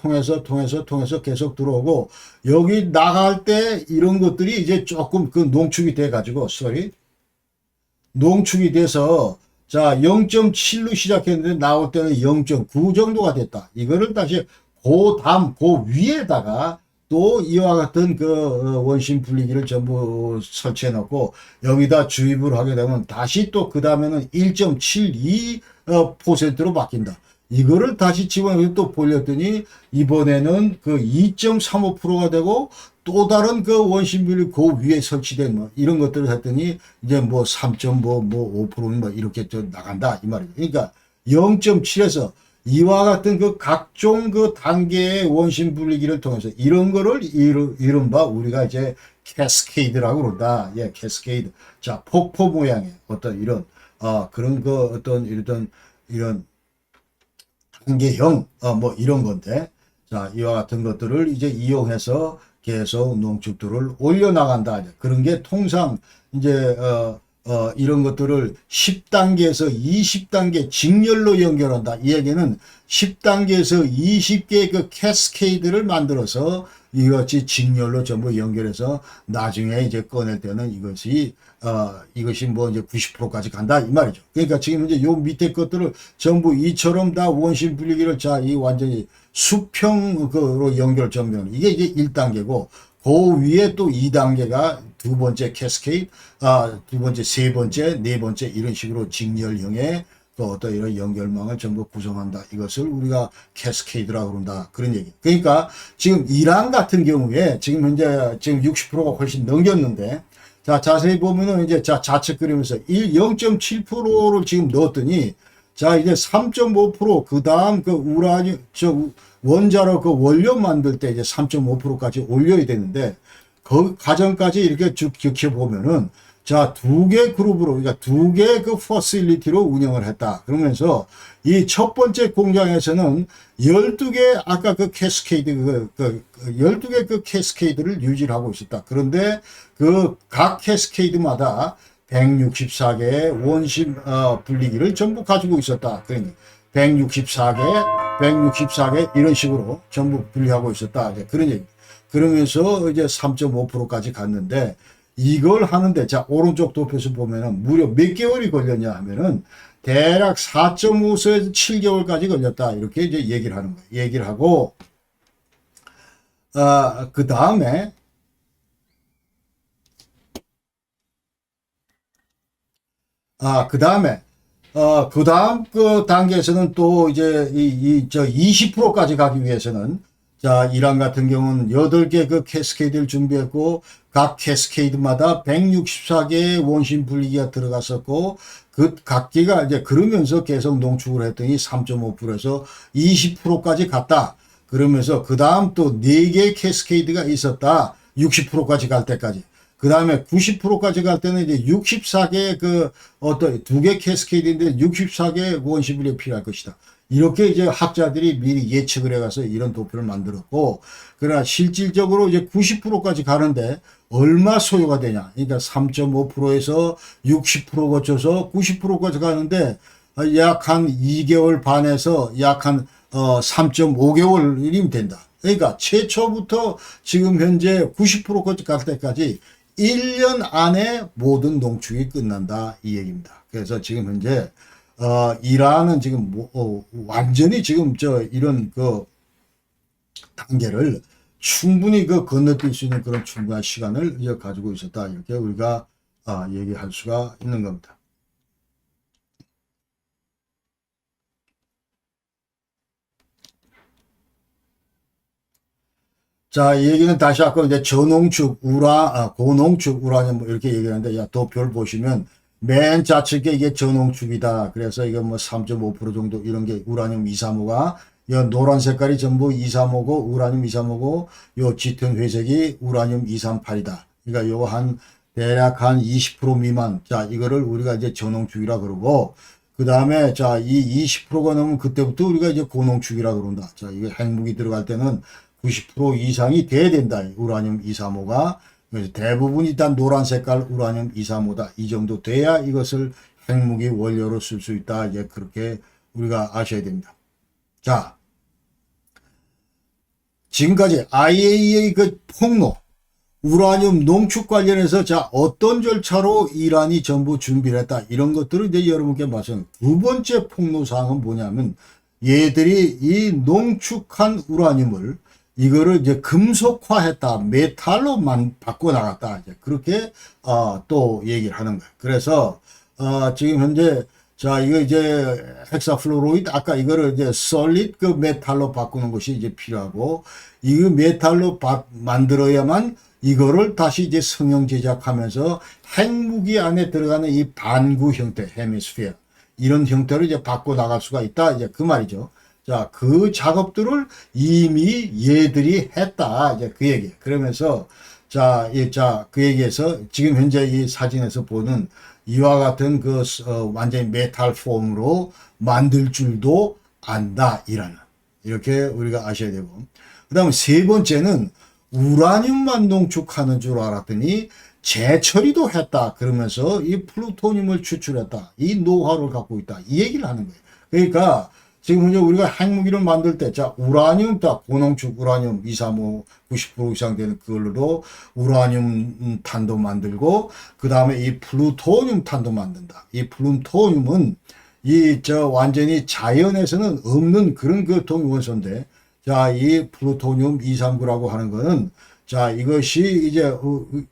통해서 계속 들어오고 여기 나갈 때 이런 것들이 이제 조금 그 농축이 돼 가지고 농축이 돼서 자 0.7로 시작했는데 나올 때는 0.9 정도가 됐다. 이거를 다시 그 위에다가 또 이와 같은 그 원심 분리기를 전부 설치해 놓고 여기다 주입을 하게 되면 다시 또 그 다음에는 1.72%로 바뀐다. 이거를 다시 집어넣어서 또 돌렸더니 이번에는 그 2.35%가 되고 또 다른 그 원심 분리 그 위에 설치된 뭐 이런 것들을 했더니 이제 뭐 3.5%는 뭐 이렇게 저 나간다 이 말이에요. 그러니까 0.7에서 이와 같은 그 각종 그 단계의 원심 분리기를 통해서 이런 거를 이른바 우리가 이제 캐스케이드라고 그런다. 예, 캐스케이드. 자, 폭포 모양의 어떤 이런, 그런 그 어떤 이런 단계형, 뭐 이런 건데. 자, 이와 같은 것들을 이제 이용해서 계속 농축도를 올려나간다. 그런 게 통상 이제, 이런 것들을 10단계에서 20단계 직렬로 연결한다. 이 얘기는 10단계에서 20개의 그 캐스케이드를 만들어서 이것이 직렬로 전부 연결해서 나중에 이제 꺼낼 때는 이것이 뭐 이제 90%까지 간다. 이 말이죠. 그러니까 지금 이제 요 밑에 것들을 전부 이처럼 다 원심 분리기를 자, 이 완전히 수평으로 연결 전면 이게 이제 1단계고 그 위에 또 2단계가 두 번째 캐스케이드, 두 번째, 세 번째, 네 번째 이런 식으로 직렬형의 또 어떤 이런 연결망을 전부 구성한다. 이것을 우리가 캐스케이드라고 그런다. 그런 얘기. 그러니까 지금 이란 같은 경우에 지금 현재 지금 60%가 훨씬 넘겼는데 자, 자세히 보면은 이제 좌측 그리면서 0.7%를 지금 넣었더니 자, 이제 3.5%, 그 다음 그 우라늄, 원자로 그 원료 만들 때 이제 3.5%까지 올려야 되는데, 그 과정까지 이렇게 쭉 지켜보면은, 자, 두 개 그룹으로, 그러니까 두 개 그 퍼실리티로 운영을 했다. 그러면서 이 첫 번째 공장에서는 12개, 아까 그 캐스케이드, 12개 그 캐스케이드를 유지를 하고 있었다. 그런데 그 각 캐스케이드마다 164개의 원심 분리기를 전부 가지고 있었다. 그러니 164개 이런 식으로 전부 분리하고 있었다. 이제 그런 얘기. 그러면서 이제 3.5%까지 갔는데 이걸 하는데 자 오른쪽 도표에서 보면은 무려 몇 개월이 걸렸냐 하면은 대략 4.5에서 7개월까지 걸렸다. 이렇게 이제 얘기를 하는 거예요. 얘기를 하고 그 다음에 그 다음 그 단계에서는 또 이제 저 20%까지 가기 위해서는 자, 이란 같은 경우는 8개 그 캐스케이드를 준비했고, 각 캐스케이드마다 164개의 원심 분리기가 들어갔었고, 그 각기가 이제 그러면서 계속 농축을 했더니 3.5%에서 20%까지 갔다. 그러면서 그 다음 또 4개의 캐스케이드가 있었다. 60%까지 갈 때까지. 그 다음에 90%까지 갈 때는 이제 64개의 그 어떤 2개 캐스케이드인데 64개의 원심 분리가 필요할 것이다. 이렇게 이제 학자들이 미리 예측을 해가서 이런 도표를 만들었고, 그러나 실질적으로 이제 90%까지 가는데 얼마 소요가 되냐. 그러니까 3.5%에서 60% 거쳐서 90%까지 가는데 약 한 2개월 반에서 약 한 3.5개월이면 된다. 그러니까 최초부터 지금 현재 90%까지 갈 때까지 1년 안에 모든 농축이 끝난다. 이 얘기입니다. 그래서 지금 현재 이란은 지금 완전히 지금 이런 그 단계를 충분히 그 건너뛸 수 있는 그런 충분한 시간을 이제 가지고 있었다. 이렇게 우리가 얘기할 수가 있는 겁니다. 자, 이 얘기는 다시 아까 이제 저농축 고농축 우라늄 뭐 이렇게 얘기하는데, 야, 도표를 보시면 맨 좌측에 이게 저농축이다. 그래서 이거 뭐 3.5% 정도 이런 게 우라늄 235가, 이 노란 색깔이 전부 235고, 우라늄 235고, 요 짙은 회색이 우라늄 238이다. 그러니까 요거 대략 한 20% 미만. 자, 이거를 우리가 이제 저농축이라 그러고, 그 다음에 자, 이 20%가 넘으면 그때부터 우리가 이제 고농축이라 그런다. 자, 이거 핵무기 들어갈 때는 90% 이상이 돼야 된다. 우라늄 235가. 그래서 대부분 일단 노란 색깔 우라늄 235다. 이 정도 돼야 이것을 핵무기 원료로 쓸 수 있다. 이제 그렇게 우리가 아셔야 됩니다. 자, 지금까지 IAEA 그 폭로, 우라늄 농축 관련해서 자, 어떤 절차로 이란이 전부 준비를 했다. 이런 것들을 이제 여러분께 말씀. 두 번째 폭로 사항은 뭐냐면 얘들이 이 농축한 우라늄을 이거를 이제 금속화했다, 메탈로만 바꿔나갔다, 이제 그렇게 또 얘기를 하는 거예요. 그래서 지금 현재 자 이거 이제 헥사플로로이드 아까 이거를 이제 솔리드 그 메탈로 바꾸는 것이 이제 필요하고, 이 메탈로 만들어야만 이거를 다시 이제 성형 제작하면서 핵무기 안에 들어가는 이 반구 형태, 헤미스피어 이런 형태로 이제 바꿔 나갈 수가 있다, 이제 그 말이죠. 자, 그 작업들을 이미 얘들이 했다. 이제 그 얘기. 그러면서, 그 얘기에서 지금 현재 이 사진에서 보는 이와 같은 완전히 메탈 폼으로 만들 줄도 안다. 이렇게 우리가 아셔야 되고. 그 다음에 세 번째는 우라늄만 농축하는 줄 알았더니 재처리도 했다. 그러면서 이 플루토늄을 추출했다. 이 노하우를 갖고 있다. 이 얘기를 하는 거예요. 그러니까, 지금 현재 우리가 핵무기를 만들 때, 자, 우라늄, 고농축 우라늄 235, 90% 이상 되는 그걸로도 우라늄 탄도 만들고, 그 다음에 이 플루토늄 탄도 만든다. 이 플루토늄은 완전히 자연에서는 없는 그런 그 동위원소인데, 자, 이 플루토늄 239라고 하는 거는, 자, 이것이 이제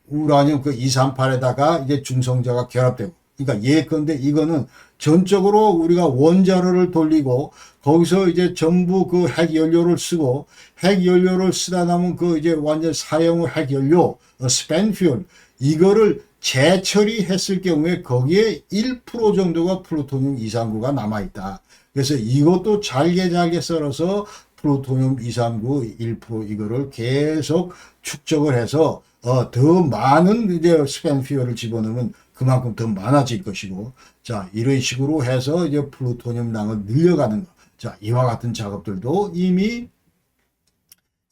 우라늄 그 238에다가 이제 중성자가 결합되고, 그러니까 예컨대 이거는 전적으로 우리가 원자로를 돌리고 거기서 이제 전부 그 핵연료를 쓰고, 핵연료를 쓰다 남은 그 이제 완전 사용 핵연료, 스펜 퓨얼, 이거를 재처리했을 경우에 거기에 1% 정도가 플루토늄 239가 남아있다. 그래서 이것도 잘게 썰어서 플루토늄 239 1% 이거를 계속 축적을 해서 더 많은 이제 스팸퓨어를 집어넣으면 그만큼 더 많아질 것이고, 자, 이런 식으로 해서 이제 플루토늄량을 늘려가는 거. 자, 이와 같은 작업들도 이미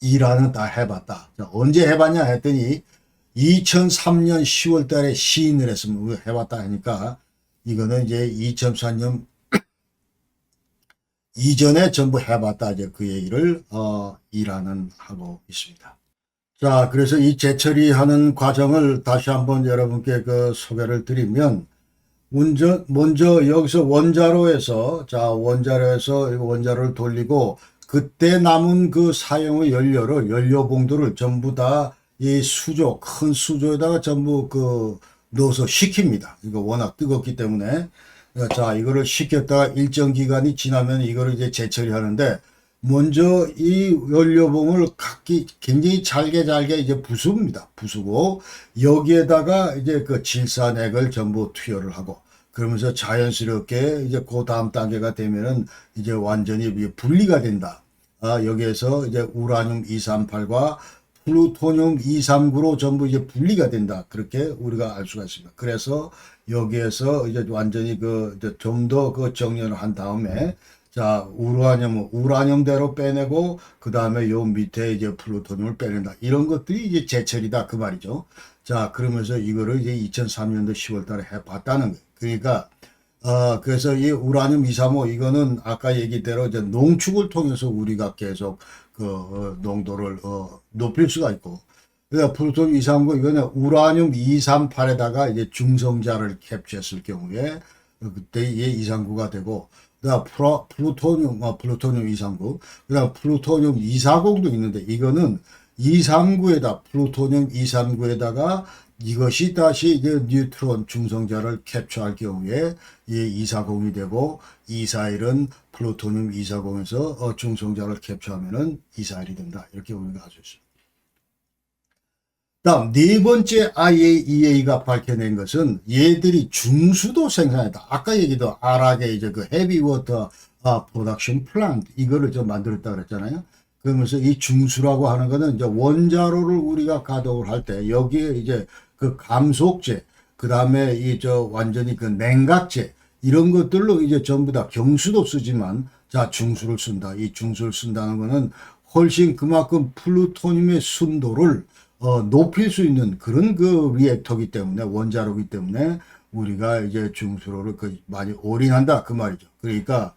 이란은 다 해봤다. 자, 언제 해봤냐 했더니 2003년 10월 달에 시인을 했으면 해봤다 하니까 이거는 이제 2004년 이전에 전부 해봤다. 이제 그 얘기를, 이란은 하고 있습니다. 자, 그래서 이 재처리하는 과정을 다시 한번 여러분께 그 소개를 드리면, 먼저 여기서 원자로에서, 자, 원자로를 돌리고, 그때 남은 그 사용의 연료 봉도를 전부 다 이 큰 수조에다가 전부 넣어서 식힙니다. 이거 워낙 뜨겁기 때문에. 자, 이거를 식혔다가 일정 기간이 지나면 이거를 이제 재처리하는데, 먼저 이 연료봉을 굉장히 잘게 이제 부숩니다. 부수고, 여기에다가 이제 그 질산액을 전부 투여를 하고, 그러면서 자연스럽게 이제 그 다음 단계가 되면은 이제 완전히 분리가 된다. 여기에서 이제 우라늄 238과 플루토늄 239로 전부 이제 분리가 된다. 그렇게 우리가 알 수가 있습니다. 그래서 여기에서 이제 완전히 좀 더 정렬을 한 다음에, 자, 우라늄대로 빼내고, 그 다음에 요 밑에 이제 플루토늄을 빼낸다. 이런 것들이 이제 제철이다. 그 말이죠. 자, 그러면서 이거를 이제 2003년도 10월 달에 해봤다는 거예요. 그러니까, 그래서 이 우라늄 235 이거는 아까 얘기대로 이제 농축을 통해서 우리가 계속 농도를, 높일 수가 있고, 그러니까 플루토늄 239 이거는 우라늄 238에다가 이제 중성자를 캡처했을 경우에 그때 이게 239가 되고, 그다음 플루토늄 239, 그다음 플루토늄 240도 있는데 이거는 239에다 플루토늄 239에다가 이것이 다시 이제 뉴트론 중성자를 캡처할 경우에 이 240이 되고, 241은 플루토늄 240에서 중성자를 캡처하면은 241이 된다. 이렇게 우리가 알 수 있습니다. 다음 네 번째 IAEA가 밝혀낸 것은 얘들이 중수도 생산했다. 아까 얘기도 아락의 이제 그 헤비워터 프로덕션 플랜트 이거를 좀 만들었다 그랬잖아요. 그러면서 이 중수라고 하는 거는 이제 원자로를 우리가 가동을 할 때 여기에 이제 그 감속제, 그 다음에 완전히 그 냉각제 이런 것들로 이제 전부 다 경수도 쓰지만, 자, 중수를 쓴다. 이 중수를 쓴다는 거는 훨씬 그만큼 플루토늄의 순도를 높일 수 있는 그런 리액터기 때문에, 원자로기 때문에 우리가 이제 중수로를 많이 올인한다. 그 말이죠. 그러니까,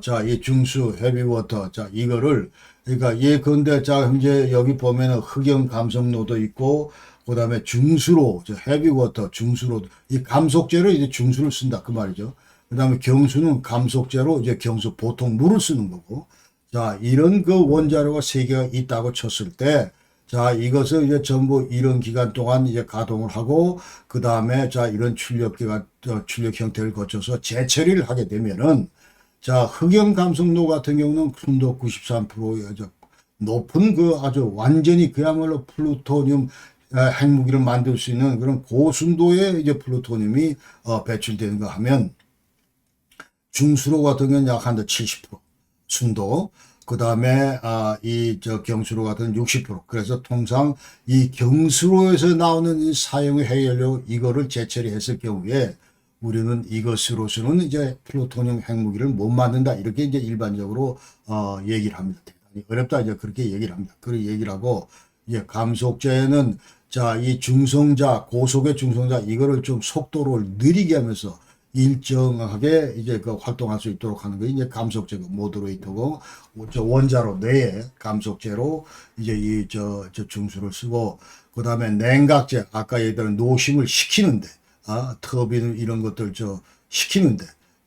자, 이 중수, 헤비워터, 자, 이거를, 그러니까 예컨대, 자, 현재 여기 보면은 흑연 감속로도 있고, 그 다음에 중수로, 헤비워터, 중수로, 이 감속제로 이제 중수를 쓴다. 그 말이죠. 그 다음에 경수는 감속제로 이제 경수, 보통 물을 쓰는 거고, 자, 이런 원자로가 세 개가 있다고 쳤을 때, 자, 이것을 이제 전부 이런 기간 동안 이제 가동을 하고, 그 다음에 자, 이런 출력 형태를 거쳐서 재처리를 하게 되면은, 자, 흑연 감속로 같은 경우는 순도 93%의 높은 아주 완전히 그야말로 플루토늄 핵무기를 만들 수 있는 그런 고순도의 이제 플루토늄이 배출되는 거 하면, 중수로 같은 경우는 약 한 70% 순도, 그 다음에 경수로 같은 60%. 그래서 통상 이 경수로에서 나오는 이 사용의 해연료 이거를 재처리했을 경우에 우리는 이것으로서는 이제 플루토늄 핵무기를 못 만든다. 이렇게 이제 일반적으로 얘기를 합니다. 대단히 어렵다 이제 그렇게 얘기를 합니다. 그렇게 얘기를 하고, 이제 감속제는 자, 이 중성자, 고속의 중성자 이거를 좀 속도를 느리게 하면서 일정하게 이제 활동할 수 있도록 하는 게 이제 감속제고 모더레이터고, 원자로 내에 감속제로 이제 중수를 쓰고, 그 다음에 냉각제, 아까 얘기한 노심을 식히는데, 터빈 이런 것들 식히는데,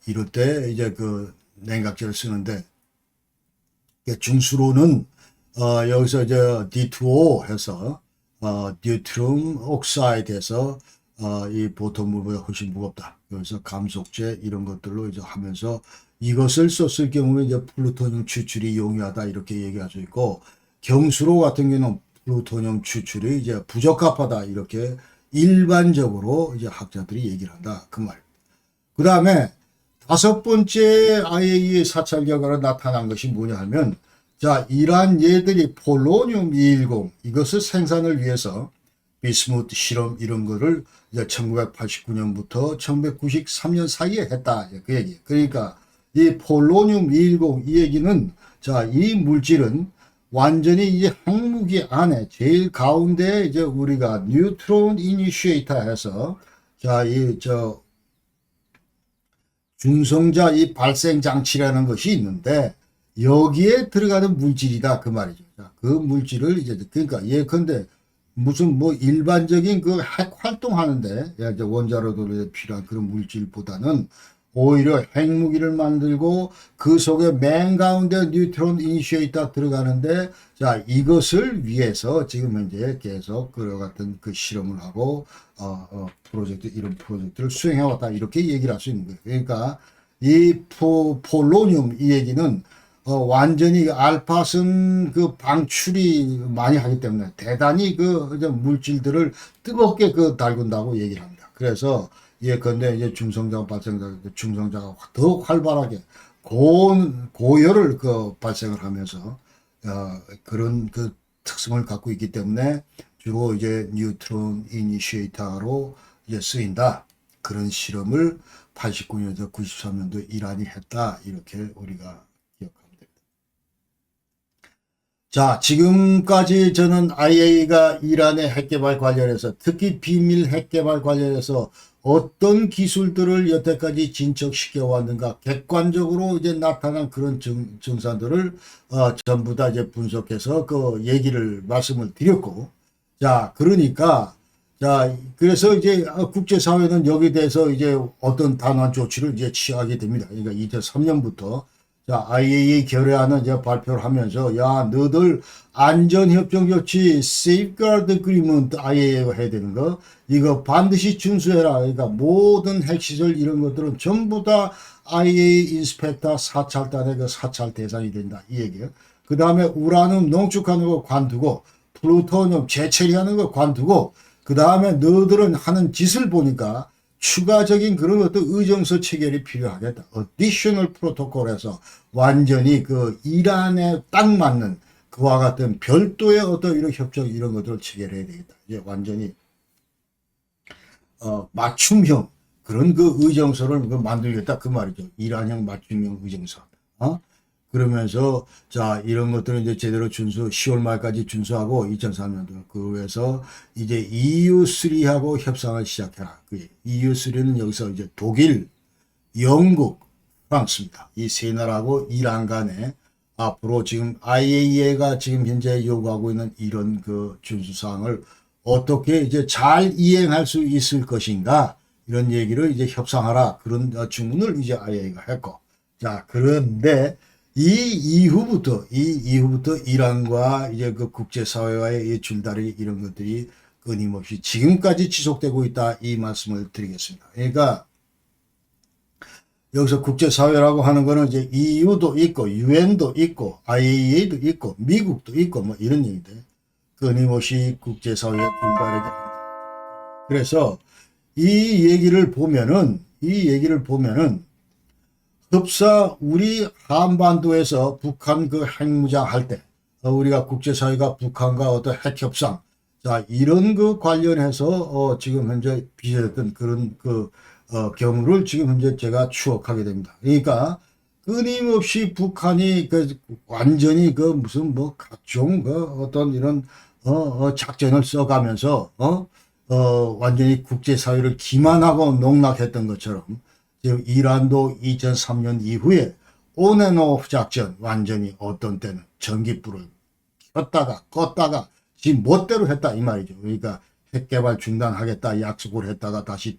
이럴 때 이제 냉각제를 쓰는데, 중수로는 여기서 이제 D2O 해서 뉴트륨 옥사이드에서 이 보통 물보다 훨씬 무겁다. 그래서 감속제 이런 것들로 이제 하면서 이것을 썼을 경우에 이제 플루토늄 추출이 용이하다 이렇게 얘기할 수 있고, 경수로 같은 경우는 플루토늄 추출이 이제 부적합하다 이렇게 일반적으로 이제 학자들이 얘기를 한다. 그 말입니다. 그 다음에 다섯 번째 IAEA 사찰 결과로 나타난 것이 뭐냐 하면, 자, 이란 얘들이 폴로늄 210 이것을 생산을 위해서 비스무트 실험 이런 거를 이제 1989년부터 1993년 사이에 했다. 그 얘기. 그러니까 이 폴로늄 210 이 얘기는, 자, 이 물질은 완전히 이제 항무기 안에 제일 가운데 이제 우리가 뉴트론 이니시에이터 해서, 자, 중성자 이 발생 장치라는 것이 있는데 여기에 들어가는 물질이다 그 말이죠. 자, 그 물질을 이제 그러니까 예컨대 무슨 뭐 일반적인 그 핵 활동하는데 이제 원자로도 필요한 그런 물질보다는 오히려 핵무기를 만들고 그 속에 맨 가운데 뉴트론 이니시에이터 들어가는데, 자, 이것을 위해서 지금 현재 계속 그와 같은 그 실험을 하고 프로젝트 이런 프로젝트를 수행해 왔다 이렇게 얘기를 할 수 있는 거예요. 그러니까 이 폴로늄 이 얘기는 완전히 알파선 그 방출이 많이 하기 때문에 대단히 그 물질들을 뜨겁게 그 달군다고 얘기를 합니다. 그래서 예컨대 이제 중성자가 발생자, 중성자가 더욱 활발하게 고열을 그 발생을 하면서 그런 그 특성을 갖고 있기 때문에 주로 이제 뉴트론 이니시에이터로 이제 쓰인다. 그런 실험을 89년에서 93년도 이란이 했다. 이렇게 우리가 기억하면 됩니다. 자, 지금까지 저는 IAEA가 이란의 핵개발 관련해서, 특히 비밀 핵개발 관련해서 어떤 기술들을 여태까지 진척시켜 왔는가, 객관적으로 이제 나타난 그런 증상들을 전부 다 이제 분석해서 그 얘기를 말씀을 드렸고, 자, 그러니까, 자, 그래서 이제 국제사회는 여기에 대해서 이제 어떤 단호한 조치를 이제 취하게 됩니다. 그러니까 2003년부터 자, IAEA 결의안은 이제 발표를 하면서, 야, 너들 안전협정 조치, Safeguard Agreement IAEA가 해야 되는 거, 이거 반드시 준수해라. 그러니까 모든 핵시설 이런 것들은 전부 다 IAEA 인스펙터 사찰단의 그 사찰 대상이 된다. 이 얘기예요. 그 다음에 우라늄 농축하는 거 관두고, 플루토늄 재처리하는 거 관두고, 그 다음에 너들은 하는 짓을 보니까 추가적인 그런 어떤 의정서 체결이 필요하겠다. Additional Protocol에서 완전히 그 이란에 딱 맞는 그와 같은 별도의 어떤 이런 협정 이런 것들을 체결해야 되겠다. 이제 완전히 맞춤형 그런 그 의정서를 만들겠다 그 말이죠. 이란형 맞춤형 의정서. 그러면서 자, 이런 것들은 이제 제대로 10월 말까지 준수하고 2003년도 그래서 이제 EU3하고 협상을 시작해라. 그 EU3는 여기서 이제 독일, 영국, 프랑스입니다. 이 세 나라하고 이란 간에 앞으로 지금 IAEA가 지금 현재 요구하고 있는 이런 그 준수사항을 어떻게 이제 잘 이행할 수 있을 것인가 이런 얘기를 이제 협상하라 그런 주문을 이제 IAEA가 했고, 자, 그런데 이 이후부터 이란과 이제 그 국제사회와의 이 줄다리 이런 것들이 끊임없이 지금까지 지속되고 있다 이 말씀을 드리겠습니다. 그러니까 여기서 국제사회라고 하는 거는 이제 EU도 있고 UN도 있고 IAEA도 있고 미국도 있고 뭐 이런 얘기인데 끊임없이 국제사회의 줄다리기. 그래서 이 얘기를 보면은 흡사 우리 한반도에서 북한 그 핵무장 할 때 우리가 국제사회가 북한과 어떤 핵협상, 자, 이런 그 관련해서 지금 현재 빚어졌던 그런 그 경우를 지금 현재 제가 추억하게 됩니다. 그러니까 끊임없이 북한이 그 완전히 그 무슨 뭐 각종 그 어떤 이런 작전을 써가면서 완전히 국제사회를 기만하고 농락했던 것처럼 지금 이란도 2003년 이후에 온앤오프 작전 완전히 어떤 때는 전기불을 켰다가 껐다가 지 멋대로 했다 이 말이죠. 그러니까 핵개발 중단하겠다 약속을 했다가 다시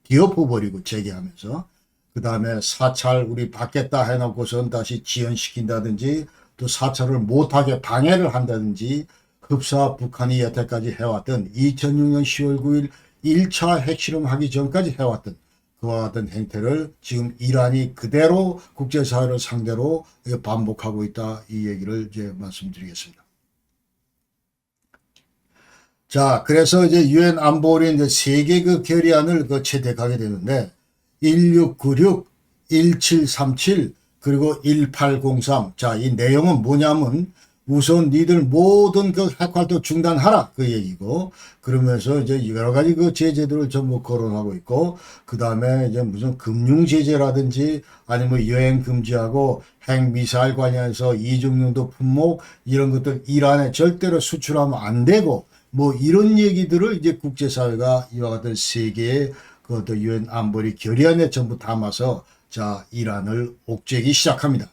뒤엎어버리고 재개하면서 그 다음에 사찰 우리 받겠다 해놓고선 다시 지연시킨다든지 또 사찰을 못하게 방해를 한다든지 흡사 북한이 여태까지 해왔던 2006년 10월 9일 1차 핵실험하기 전까지 해왔던 그와 같은 행태를 지금 이란이 그대로 국제사회를 상대로 반복하고 있다 이 얘기를 이제 말씀드리겠습니다. 자, 그래서 이제 유엔 안보리 이제 세 개 그 결의안을 그 채택하게 되는데 1696, 1737 그리고 1803. 자, 이 내용은 뭐냐면 우선 니들 모든 그 핵활동 중단하라 그 얘기고, 그러면서 이제 여러 가지 그 제재들을 전부 거론하고 있고, 그 다음에 이제 무슨 금융 제재라든지 아니면 여행 금지하고 핵 미사일 관련해서 이중용도 품목 이런 것들 이란에 절대로 수출하면 안 되고, 뭐 이런 얘기들을 이제 국제사회가 이와 같은 세계의 그것도 유엔 안보리 결의안에 전부 담아서 자, 이란을 옥죄기 시작합니다.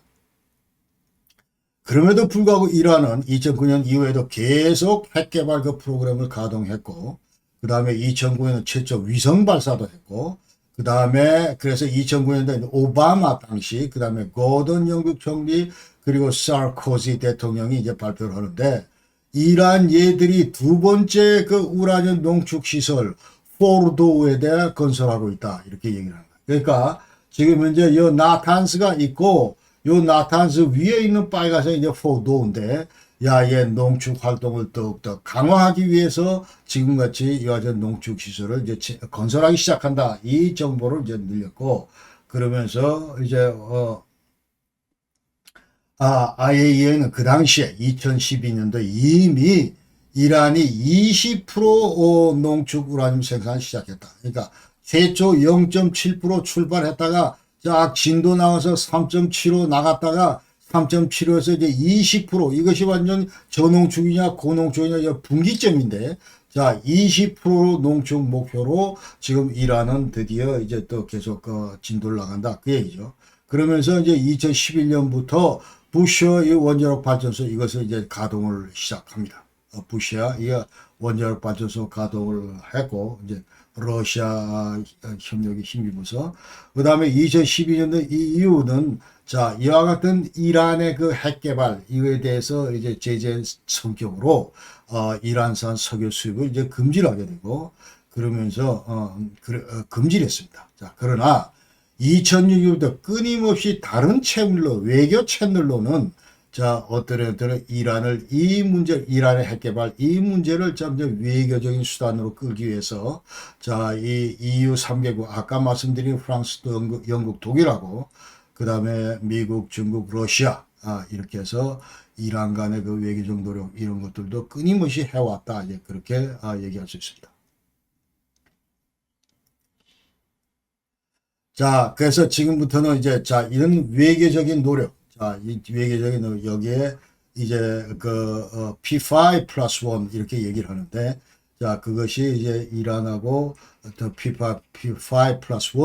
그럼에도 불구하고 이란은 2009년 이후에도 계속 핵개발 그 프로그램을 가동했고, 그 다음에 2009년은 최초 위성 발사도 했고, 그 다음에 그래서 2009년도에 오바마 당시, 그 다음에 고던 영국 총리, 그리고 사르코지 대통령이 이제 발표를 하는데, 이란 얘들이 두 번째 그 우라늄 농축 시설 포르도에 대해 건설하고 있다 이렇게 얘기를 합니다. 그러니까 지금 현재 이 나탄스가 있고, 요 나탄스 위에 있는 빨간색 이제 포도인데, 야, 얘 농축 활동을 더욱더 강화하기 위해서 지금같이 이와 같은 농축 시설을 이제 건설하기 시작한다. 이 정보를 이제 늘렸고, 그러면서 이제 IAEA는 그 당시에 2012년도에 이미 이란이 20% 농축 우라늄 생산을 시작했다. 그러니까 최초 0.7% 출발했다가 쫙 진도 나와서 3.75 나갔다가 3.75에서 이제 20% 이것이 완전 저농축이냐 고농축이냐 분기점인데, 자, 20% 농축 목표로 지금 이란은 드디어 이제 또 계속 진도를 나간다 그 얘기죠. 그러면서 이제 2011년부터 부셔 이 원자력 발전소 이것을 이제 가동을 시작합니다. 부셔 이 원자력 발전소 가동을 했고, 이제 러시아 협력에 힘입어서, 그 다음에 2012년도 이후는 자, 이와 같은 이란의 그 핵개발 이거에 대해서 이제 제재 성격으로 이란산 석유 수입을 이제 금지를 하게 되고, 그러면서 금지를 했습니다. 자, 그러나 2006년부터 끊임없이 다른 채널로, 외교 채널로는 자, 어떤 이란을 이 문제, 이란의 핵개발 이 문제를 점점 외교적인 수단으로 끌기 위해서 자, 이 EU 3개국 아까 말씀드린 프랑스, 영국, 독일하고 그 다음에 미국, 중국, 러시아 이렇게 해서 이란 간의 그 외교적 노력 이런 것들도 끊임없이 해왔다. 이제 그렇게 얘기할 수 있습니다. 자, 그래서 지금부터는 이제 자, 이런 외교적인 노력, 자, 이 외교적인 노력 여기에 이제 그 P5 플러스 1 이렇게 얘기를 하는데, 자, 그것이 이제 이란하고 더 P5 플러스 1,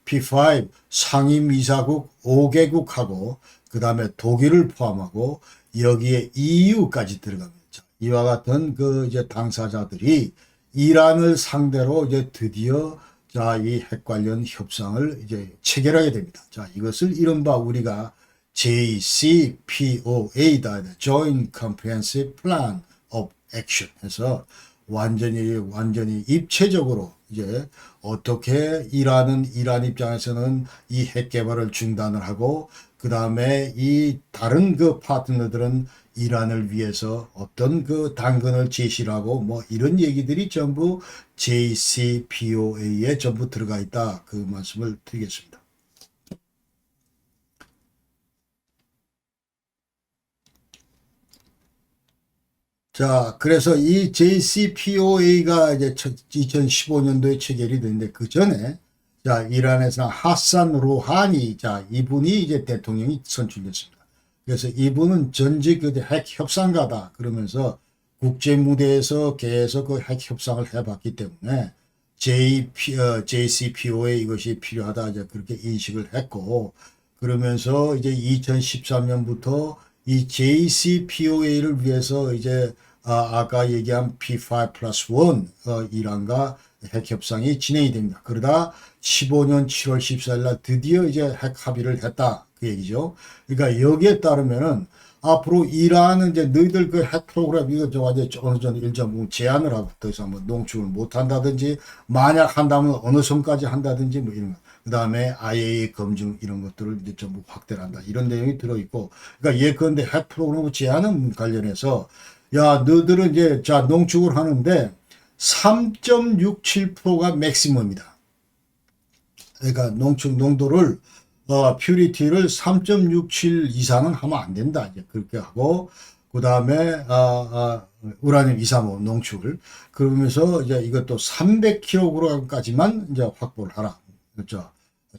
P5 상임이사국 5개국하고 그 다음에 독일을 포함하고 여기에 EU까지 들어갑니다. 자, 이와 같은 그 이제 당사자들이 이란을 상대로 이제 드디어 자, 이 핵 관련 협상을 이제 체결하게 됩니다. 자, 이것을 이른바 우리가 JCPOA다. Joint Comprehensive Plan of Action 해서 완전히 입체적으로 이제 어떻게 이란 입장에서는 이 핵 개발을 중단을 하고, 그 다음에 이 다른 그 파트너들은 이란을 위해서 어떤 그 당근을 제시를 하고 뭐 이런 얘기들이 전부 JCPOA에 전부 들어가 있다. 그 말씀을 드리겠습니다. 자, 그래서 이 JCPOA가 이제 2015년도에 체결이 됐는데 그 전에 자, 이란에서 하산 로하니 자, 이분이 이제 대통령이 선출됐습니다. 그래서 이분은 전직 핵 협상가다 그러면서 국제 무대에서 계속 그 핵 협상을 해봤기 때문에 JCPOA 이것이 필요하다 이제 그렇게 인식을 했고, 그러면서 이제 2013년부터 이 JCPOA를 위해서 이제 아까 얘기한 P5 플러스 1 이란과 핵 협상이 진행이 됩니다. 그러다 15년 7월 14일 날 드디어 이제 핵 합의를 했다 그 얘기죠. 그러니까 여기에 따르면은 앞으로 이란은 이제 너희들 그 핵 프로그램 이거 저 이제 어느 정도 일정 부분 제한을 하고 더 이상 뭐 농축을 못 한다든지 만약 한다면 어느 선까지 한다든지 뭐 이런 거. 그 다음에 IAEA 검증 이런 것들을 이제 전부 확대를 한다. 이런 내용이 들어있고, 그러니까 예컨대 핵 프로그램 제한은 관련해서 야, 너들은 이제, 자, 농축을 하는데 3.67%가 맥시멈이다. 그러니까 농축 농도를, 퓨리티를 3.67 이상은 하면 안 된다. 이제 그렇게 하고, 그 다음에, 우라늄 235 농축을. 그러면서 이제 이것도 300kg까지만 이제 확보를 하라. 그렇죠.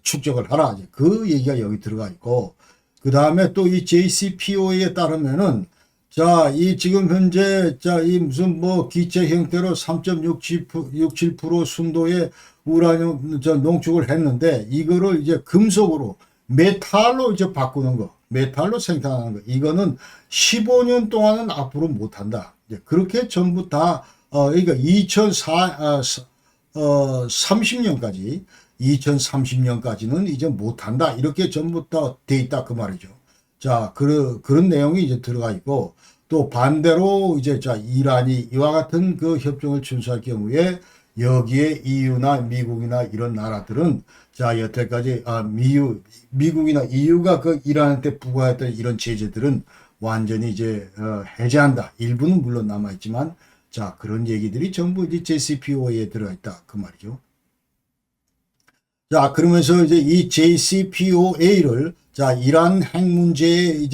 축적을 하라. 이제 그 얘기가 여기 들어가 있고, 그 다음에 또 이 JCPOA에 따르면은, 자, 이 지금 현재, 자, 이 무슨 뭐 기체 형태로 3.67% 순도의 우라늄 농축을 했는데, 이거를 이제 금속으로, 메탈로 이제 바꾸는 거, 메탈로 생산하는 거, 이거는 15년 동안은 앞으로 못 한다. 그렇게 전부 다, 그러니까 2030년까지, 2030년까지는 이제 못 한다. 이렇게 전부 다 돼 있다. 그 말이죠. 자, 그런 내용이 이제 들어가 있고, 또 반대로 이제, 자, 이란이 이와 같은 그 협정을 준수할 경우에 여기에 EU나 미국이나 이런 나라들은, 자, 여태까지, 미국이나 EU가 그 이란한테 부과했던 이런 제재들은 완전히 이제, 해제한다. 일부는 물론 남아있지만, 자, 그런 얘기들이 전부 이제 JCPOA에 들어있다. 그 말이죠. 자, 그러면서 이제 이 JCPOA를, 자, 이란 핵 문제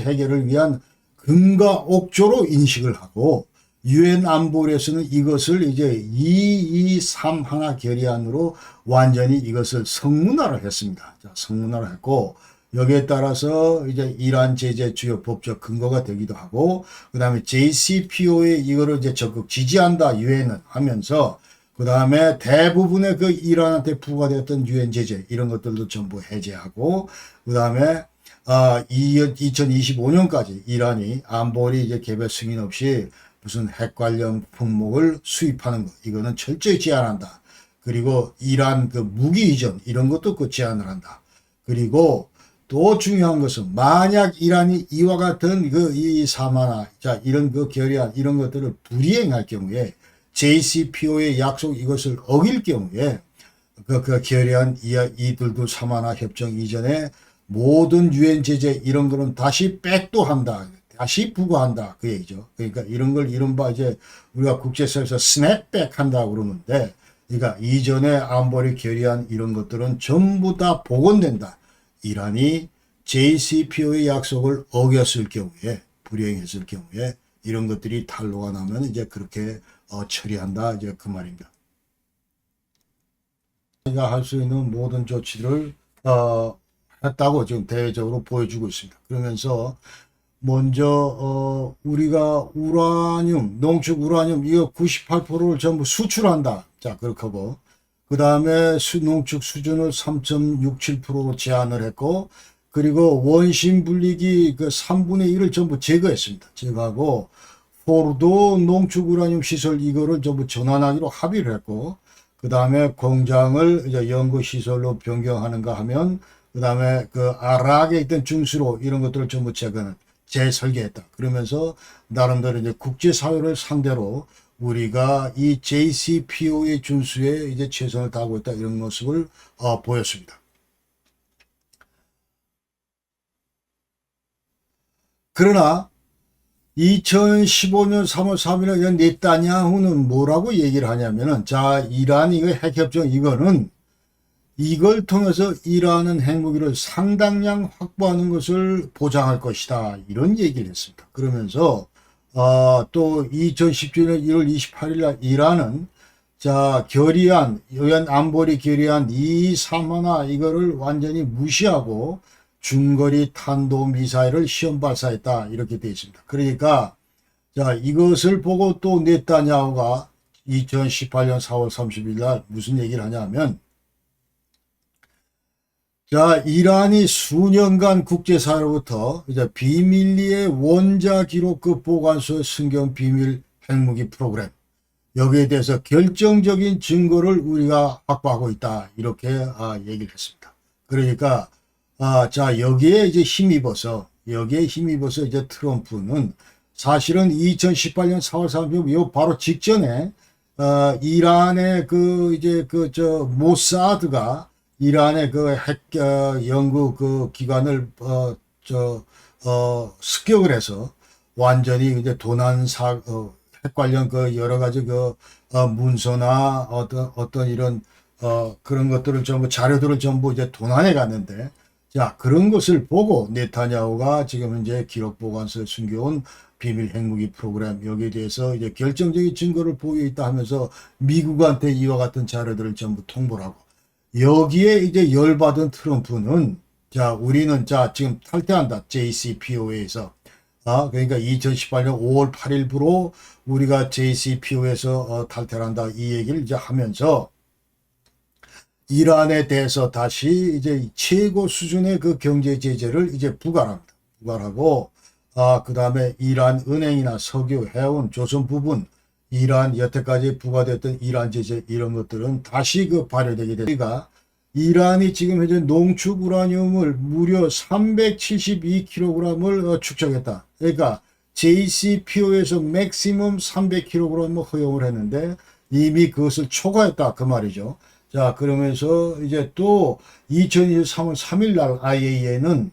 해결을 위한 금과 옥조로 인식을 하고, 유엔 안보리에서는 이것을 이제 2231 결의안으로 완전히 이것을 성문화를 했습니다. 자, 성문화를 했고, 여기에 따라서 이제 이란 제재 주요 법적 근거가 되기도 하고, 그 다음에 JCPOA 이거를 이제 적극 지지한다, 유엔은 하면서, 그 다음에 대부분의 그 이란한테 부과되었던 유엔 제재 이런 것들도 전부 해제하고, 그 다음에 2025년까지 이란이 안보리 이제 개별 승인 없이 무슨 핵 관련 품목을 수입하는 것 이거는 철저히 제한한다. 그리고 이란 그 무기 이전 이런 것도 그 제한을 한다. 그리고 또 중요한 것은 만약 이란이 이와 같은 그 이 사마나 자 이런 그 결의안 이런 것들을 불이행할 경우에 JCPO의 약속 이것을 어길 경우에 그 결의안 이들도 사마나 협정 이전에 모든 유엔 제재 이런 거는 다시 백도한다. 다시 부과한다. 그 얘기죠. 그러니까 이런 걸 이른바 이제 우리가 국제사회에서 스냅백 한다고 그러는데 그러니까 이전에 안보리 결의안 이런 것들은 전부 다 복원된다. 이란이 JCPO의 약속을 어겼을 경우에 불이행했을 경우에 이런 것들이 탄로가 나면 이제 그렇게 처리한다. 이제 그 말입니다. 우리가 할 수 있는 모든 조치를 했다고 지금 대외적으로 보여주고 있습니다. 그러면서 먼저 우리가 우라늄, 농축 우라늄 이거 98%를 전부 수출한다. 자, 그렇게 하고 그 다음에 농축 수준을 3.67%로 제한을 했고 그리고 원심 분리기 그 3분의 1을 전부 제거했습니다. 제거하고 포르도 농축 우라늄 시설 이거를 전부 전환하기로 합의를 했고 그 다음에 공장을 이제 연구 시설로 변경하는가 하면 그 다음에 그 아락에 있던 중수로 이런 것들을 전부 재설계했다. 그러면서 나름대로 이제 국제사회를 상대로 우리가 이 JCPOA 준수에 이제 최선을 다하고 있다. 이런 모습을 보였습니다. 그러나 2015년 3월 3일에 네타냐후는 뭐라고 얘기를 하냐면은 자 이란 이거 핵협정 이거는 이걸 통해서 이란은 핵무기를 상당량 확보하는 것을 보장할 것이다. 이런 얘기를 했습니다. 그러면서 또 2017년 1월 28일 날 이란은 자 결의안 유엔 안보리 결의안 231 이거를 완전히 무시하고 중거리 탄도미사일을 시험 발사했다. 이렇게 되어 있습니다. 그러니까 자 이것을 보고 또 네타냐후가 2018년 4월 30일 날 무슨 얘기를 하냐면 자, 이란이 수년간 국제사회로부터 이제 비밀리에 원자 기록급 보관소의 승경 비밀 핵무기 프로그램 여기에 대해서 결정적인 증거를 우리가 확보하고 있다. 이렇게 얘기를 했습니다. 그러니까 자 여기에 이제 힘입어서 이제 트럼프는 사실은 2018년 4월 30일 요 바로 직전에 이란의 그 이제 모사드가 이란의 그 핵 연구 그 기관을 습격을 해서 완전히 이제 핵 관련 그 여러 가지 문서나 어떤 이런 그런 것들을 전부 자료들을 전부 이제 도난해 갔는데, 자, 그런 것을 보고 네타냐후가 지금 현재 기록 보관소에 숨겨온 비밀 핵무기 프로그램 여기에 대해서 이제 결정적인 증거를 보유했다 하면서 미국한테 이와 같은 자료들을 전부 통보를 하고, 여기에 이제 열받은 트럼프는, 자, 우리는 자 지금 탈퇴한다, JCPOA에서. 그러니까 2018년 5월 8일부로 우리가 JCPOA에서 탈퇴를 한다, 이 얘기를 이제 하면서 이란에 대해서 다시 이제 최고 수준의 그 경제 제재를 이제 부과합니다. 부과하고, 그 다음에 이란 은행이나 석유, 해운, 조선 부분, 이란 여태까지 부과됐던 이란 제재 이런 것들은 다시 그 발효되게 됩니다. 이란이 지금 현재 농축 우라늄을 무려 372kg을 축적했다. 그러니까 JCPO에서 맥시멈 300kg을 허용을 했는데 이미 그것을 초과했다, 그 말이죠. 자, 그러면서 이제 또 2023년 3일 날 IAEA는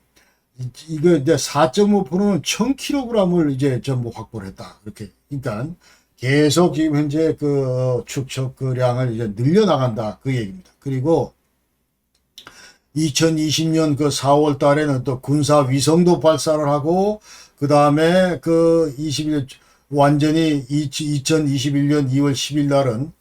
이거 이제 4.5%는 1000kg을 이제 전부 확보를 했다. 이렇게. 그러니까 계속 지금 현재 그 축적량을 이제 늘려나간다, 그 얘기입니다. 그리고 2020년 그 4월 달에는 또 군사 위성도 발사를 하고, 그 다음에 그 21년 완전히 2021년 2월 10일 날은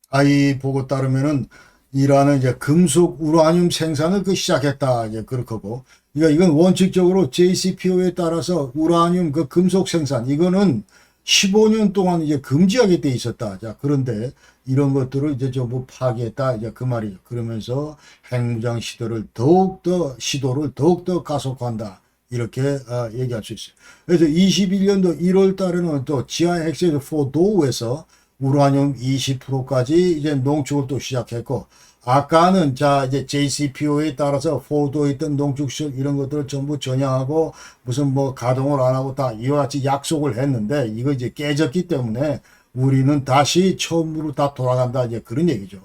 아이 보고 따르면은 이란은 이제 금속 우라늄 생산을 그 시작했다, 이제 그렇고. 그러니까 이건 원칙적으로 JCPO에 따라서 우라늄 그 금속 생산 이거는 15년 동안 이제 금지하게 돼 있었다. 자, 그런데 이런 것들을 이제 전부 파기했다, 이제 그 말이죠. 그러면서 핵무장 시도를 더욱더 가속한다, 이렇게 얘기할 수 있어요. 그래서 21년도 1월 달에는 또 지하 핵실험 포도우에서 우라늄 20%까지 이제 농축을 또 시작했고, 아까는 자 이제 JCPO에 따라서 포도에 있던 농축시설 이런 것들을 전부 전향하고 무슨 뭐 가동을 안 하고 다 이와 같이 약속을 했는데 이거 이제 깨졌기 때문에 우리는 다시 처음으로 다 돌아간다, 이제 그런 얘기죠.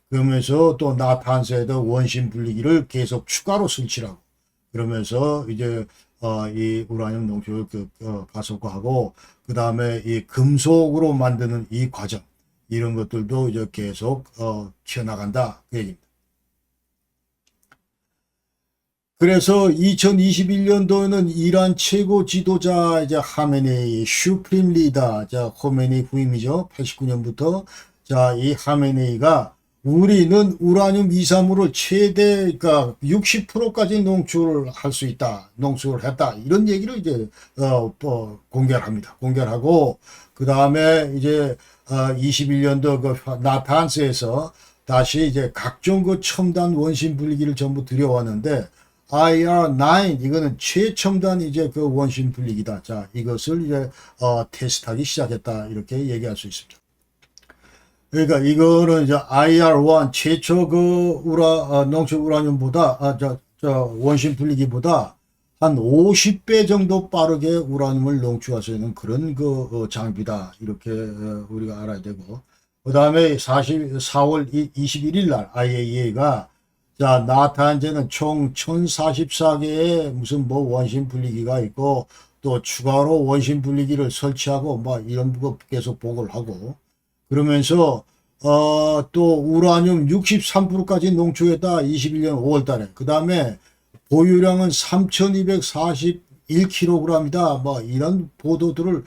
그러면서 또 나탄소에도 원심 분리기를 계속 추가로 설치하고, 그러면서 이제 이 우라늄 농축을 가속화하고, 그 다음에 이 금속으로 만드는 이 과정 이런 것들도 이제 계속 키워나간다, 그 얘기입니다. 그래서 2021년도에는 이란 최고 지도자 이제 하메네이 슈프림 리더, 자 호메니 후임이죠. 89년부터 자 이 하메네이가 우리는 우라늄 235를 최대 그러니까 60%까지 농축을 할 수 있다, 농축을 했다, 이런 얘기를 이제 공개를 합니다. 공개를 하고, 그 다음에 이제 21년도 그 나탄스에서 다시 이제 각종 그 첨단 원심 분리기를 전부 들여왔는데 IR9 이거는 최첨단 이제 그 원심 분리기다. 자, 이것을 이제 테스트하기 시작했다, 이렇게 얘기할 수 있습니다. 그러니까 이거는 이제 IR1 최초 그 농축 우라늄보다 원심 분리기보다 한 50배 정도 빠르게 우라늄을 농축할 수 있는 그런 그 장비다, 이렇게 우리가 알아야 되고, 그 다음에 4월 21일 날 IAEA가 자 나탄재는 총 1044개의 무슨 뭐 원심 분리기가 있고 또 추가로 원심 분리기를 설치하고 뭐 이런 거 계속 보고를 하고, 그러면서 또 우라늄 63%까지 농축했다, 21년 5월 달에. 그 다음에 보유량은 3241kg이다. 뭐 이런 보고들을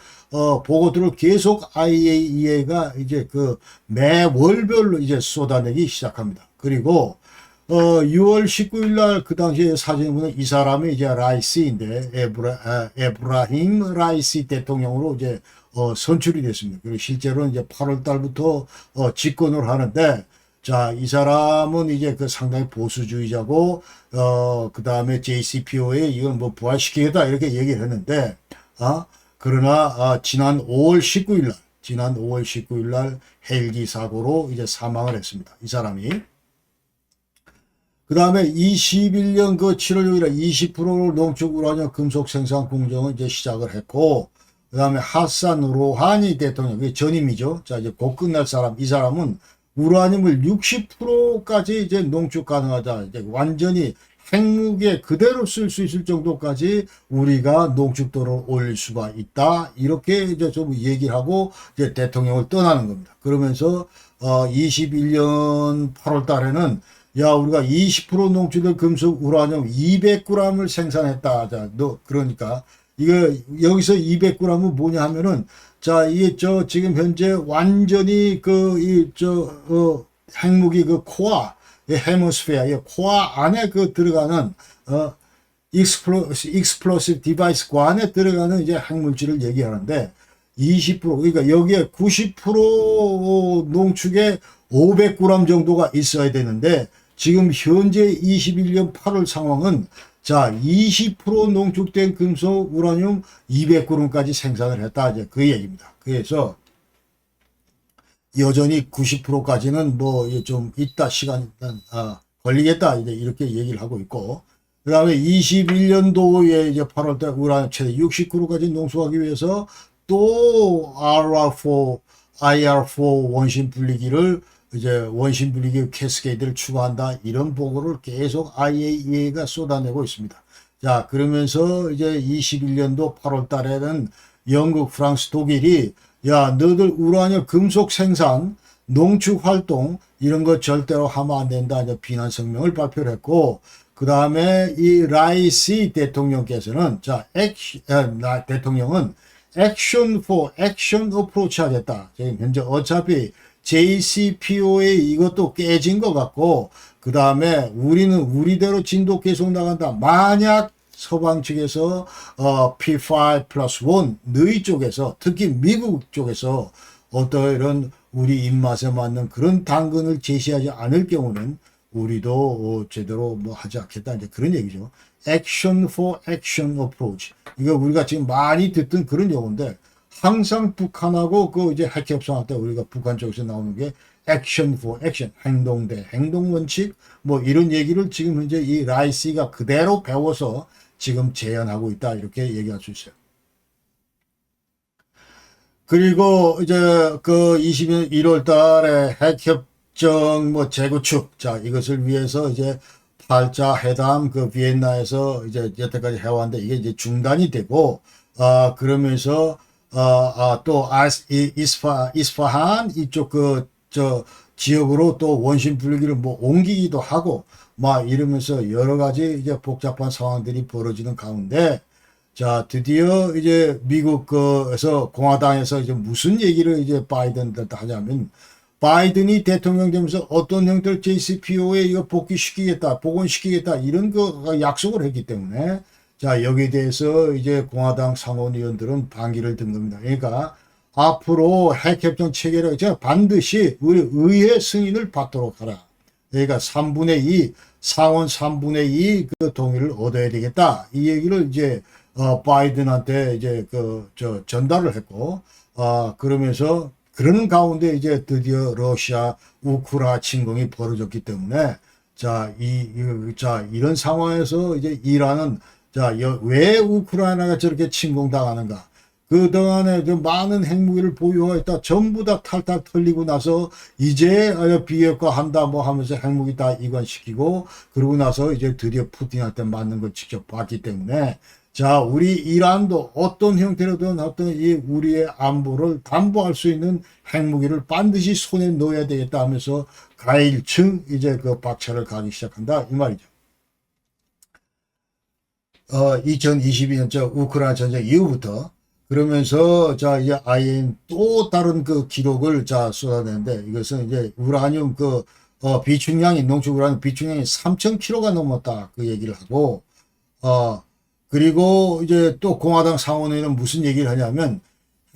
계속 IAEA가 이제 그 매월별로 이제 쏟아내기 시작합니다. 그리고 6월 19일 날 그 당시에 사진을 보면 이 사람이 이제 라이시인데 에브라힘 라이시 대통령으로 이제 선출이 됐습니다. 그리고 실제로는 이제 8월 달부터 집권을 하는데, 자, 이 사람은 이제 그 상당히 보수주의자고, 그 다음에 JCPO에 이건 뭐 부활시키겠다, 이렇게 얘기를 했는데, 그러나, 지난 5월 19일 날 헬기 사고로 이제 사망을 했습니다. 이 사람이. 그 다음에 21년 그 7월 6일에 20% 농축 우라늄 금속 생산 공정을 이제 시작을 했고, 그 다음에 하산 로하니 대통령, 그게 전임이죠. 자, 이제 곧 끝날 사람, 이 사람은 우라늄을 60%까지 이제 농축 가능하다, 이제 완전히 핵무기에 그대로 쓸 수 있을 정도까지 우리가 농축도를 올릴 수가 있다. 이렇게 이제 좀 얘기를 하고 이제 대통령을 떠나는 겁니다. 그러면서 21년 8월 달에는 야, 우리가 20% 농축될 금속 우라늄 200g을 생산했다. 자, 그러니까 이거 여기서 200g은 뭐냐 하면은 자, 이게 지금 현재 완전히 핵무기 코어, 헤모스피어, 이 코어 안에 들어가는 익스플로시브 디바이스 안에 들어가는 이제 핵물질을 얘기하는데 20% 그러니까 여기에 90% 농축에 500g 정도가 있어야 되는데 지금 현재 21년 8월 상황은 자, 20% 농축된 금속 우라늄 200g까지 생산을 했다. 이제 그 얘기입니다. 그래서 여전히 90%까지는 뭐 좀 있다 시간 걸리겠다 이제 이렇게 얘기를 하고 있고 그다음에 21년도에 이제 8월달 우라늄 최대 60%까지 농수하기 위해서 또 IR4 원심 분리기를 이제 원심 분리기 캐스케이드를 추가한다 이런 보고를 계속 IAEA가 쏟아내고 있습니다. 자, 그러면서 이제 21년도 8월 달에는 영국, 프랑스, 독일이 야, 너들 우라늄 금속 생산, 농축 활동 이런 거 절대로 하면 안 된다. 이제 비난 성명을 발표를 했고 그 다음에 이 라이시 대통령께서는 자, 대통령은 액션 for 액션 어프로치 하겠다. 지금 현재 어차피 JCPOA 이것도 깨진 것 같고 그 다음에 우리는 우리대로 진도 계속 나간다. 만약 서방 측에서 P5 플러스 1 너희 쪽에서 특히 미국 쪽에서 어떤 이런 우리 입맛에 맞는 그런 당근을 제시하지 않을 경우는 우리도 제대로 뭐 하지 않겠다 이제 그런 얘기죠. Action for Action Approach 이거 우리가 지금 많이 듣던 그런 용어인데 항상 북한하고 이제 핵 협상할 때 우리가 북한 쪽에서 나오는 게 Action for Action 행동 대 행동 원칙 뭐 이런 얘기를 지금 현재 이 라이시가 그대로 배워서 지금 재현하고 있다 이렇게 얘기할 수 있어요. 그리고 이제 20년 1월 달에 핵협정 뭐 재구축 자 이것을 위해서 이제 8자 회담 비엔나에서 이제 여태까지 해왔는데 이게 이제 중단이 되고 그러면서 또 이스파한 이쪽 지역으로 또 원심 분리기를 뭐 옮기기도 하고 막 이러면서 여러 가지 이제 복잡한 상황들이 벌어지는 가운데 자 드디어 이제 미국에서 공화당에서 이제 무슨 얘기를 이제 바이든한테 하냐면 바이든이 대통령 되면서 어떤 형태로 JCPO에 이거 복원시키겠다 이런 거 약속을 했기 때문에 자 여기에 대해서 이제 공화당 상원의원들은 반기를 든 겁니다. 그러니까 앞으로 핵협정 체결을 반드시 우리 의회 승인을 받도록 하라. 그러니까 3분의 2 상원 3분의 2 동의를 얻어야 되겠다. 이 얘기를 이제 바이든한테 이제 전달을 했고 그러면서 그러는 가운데 이제 드디어 러시아 우크라 침공이 벌어졌기 때문에 자 이런 상황에서 이제 이란은 왜 우크라이나가 저렇게 침공당하는가? 그동안에 많은 핵무기를 보유하였다. 전부 다 탈탈 털리고 나서 이제 비핵화한다 뭐 하면서 핵무기 다 이관시키고 그러고 나서 이제 드디어 푸틴한테 맞는 걸 직접 봤기 때문에 자, 우리 이란도 어떤 형태로든 어떤 우리의 안보를 담보할 수 있는 핵무기를 반드시 손에 넣어야 되겠다 하면서 가일층 이제 박차를 가기 시작한다 이 말이죠. 2022년 우크라이나 전쟁 이후부터 그러면서 이제 IAEA 또 다른 기록을 쏟아내는데 이것은 이제 우라늄 비축량이 농축 우라늄 비축량이 3,000kg가 넘었다 그 얘기를 하고 그리고 이제 또 공화당 상원에는 무슨 얘기를 하냐면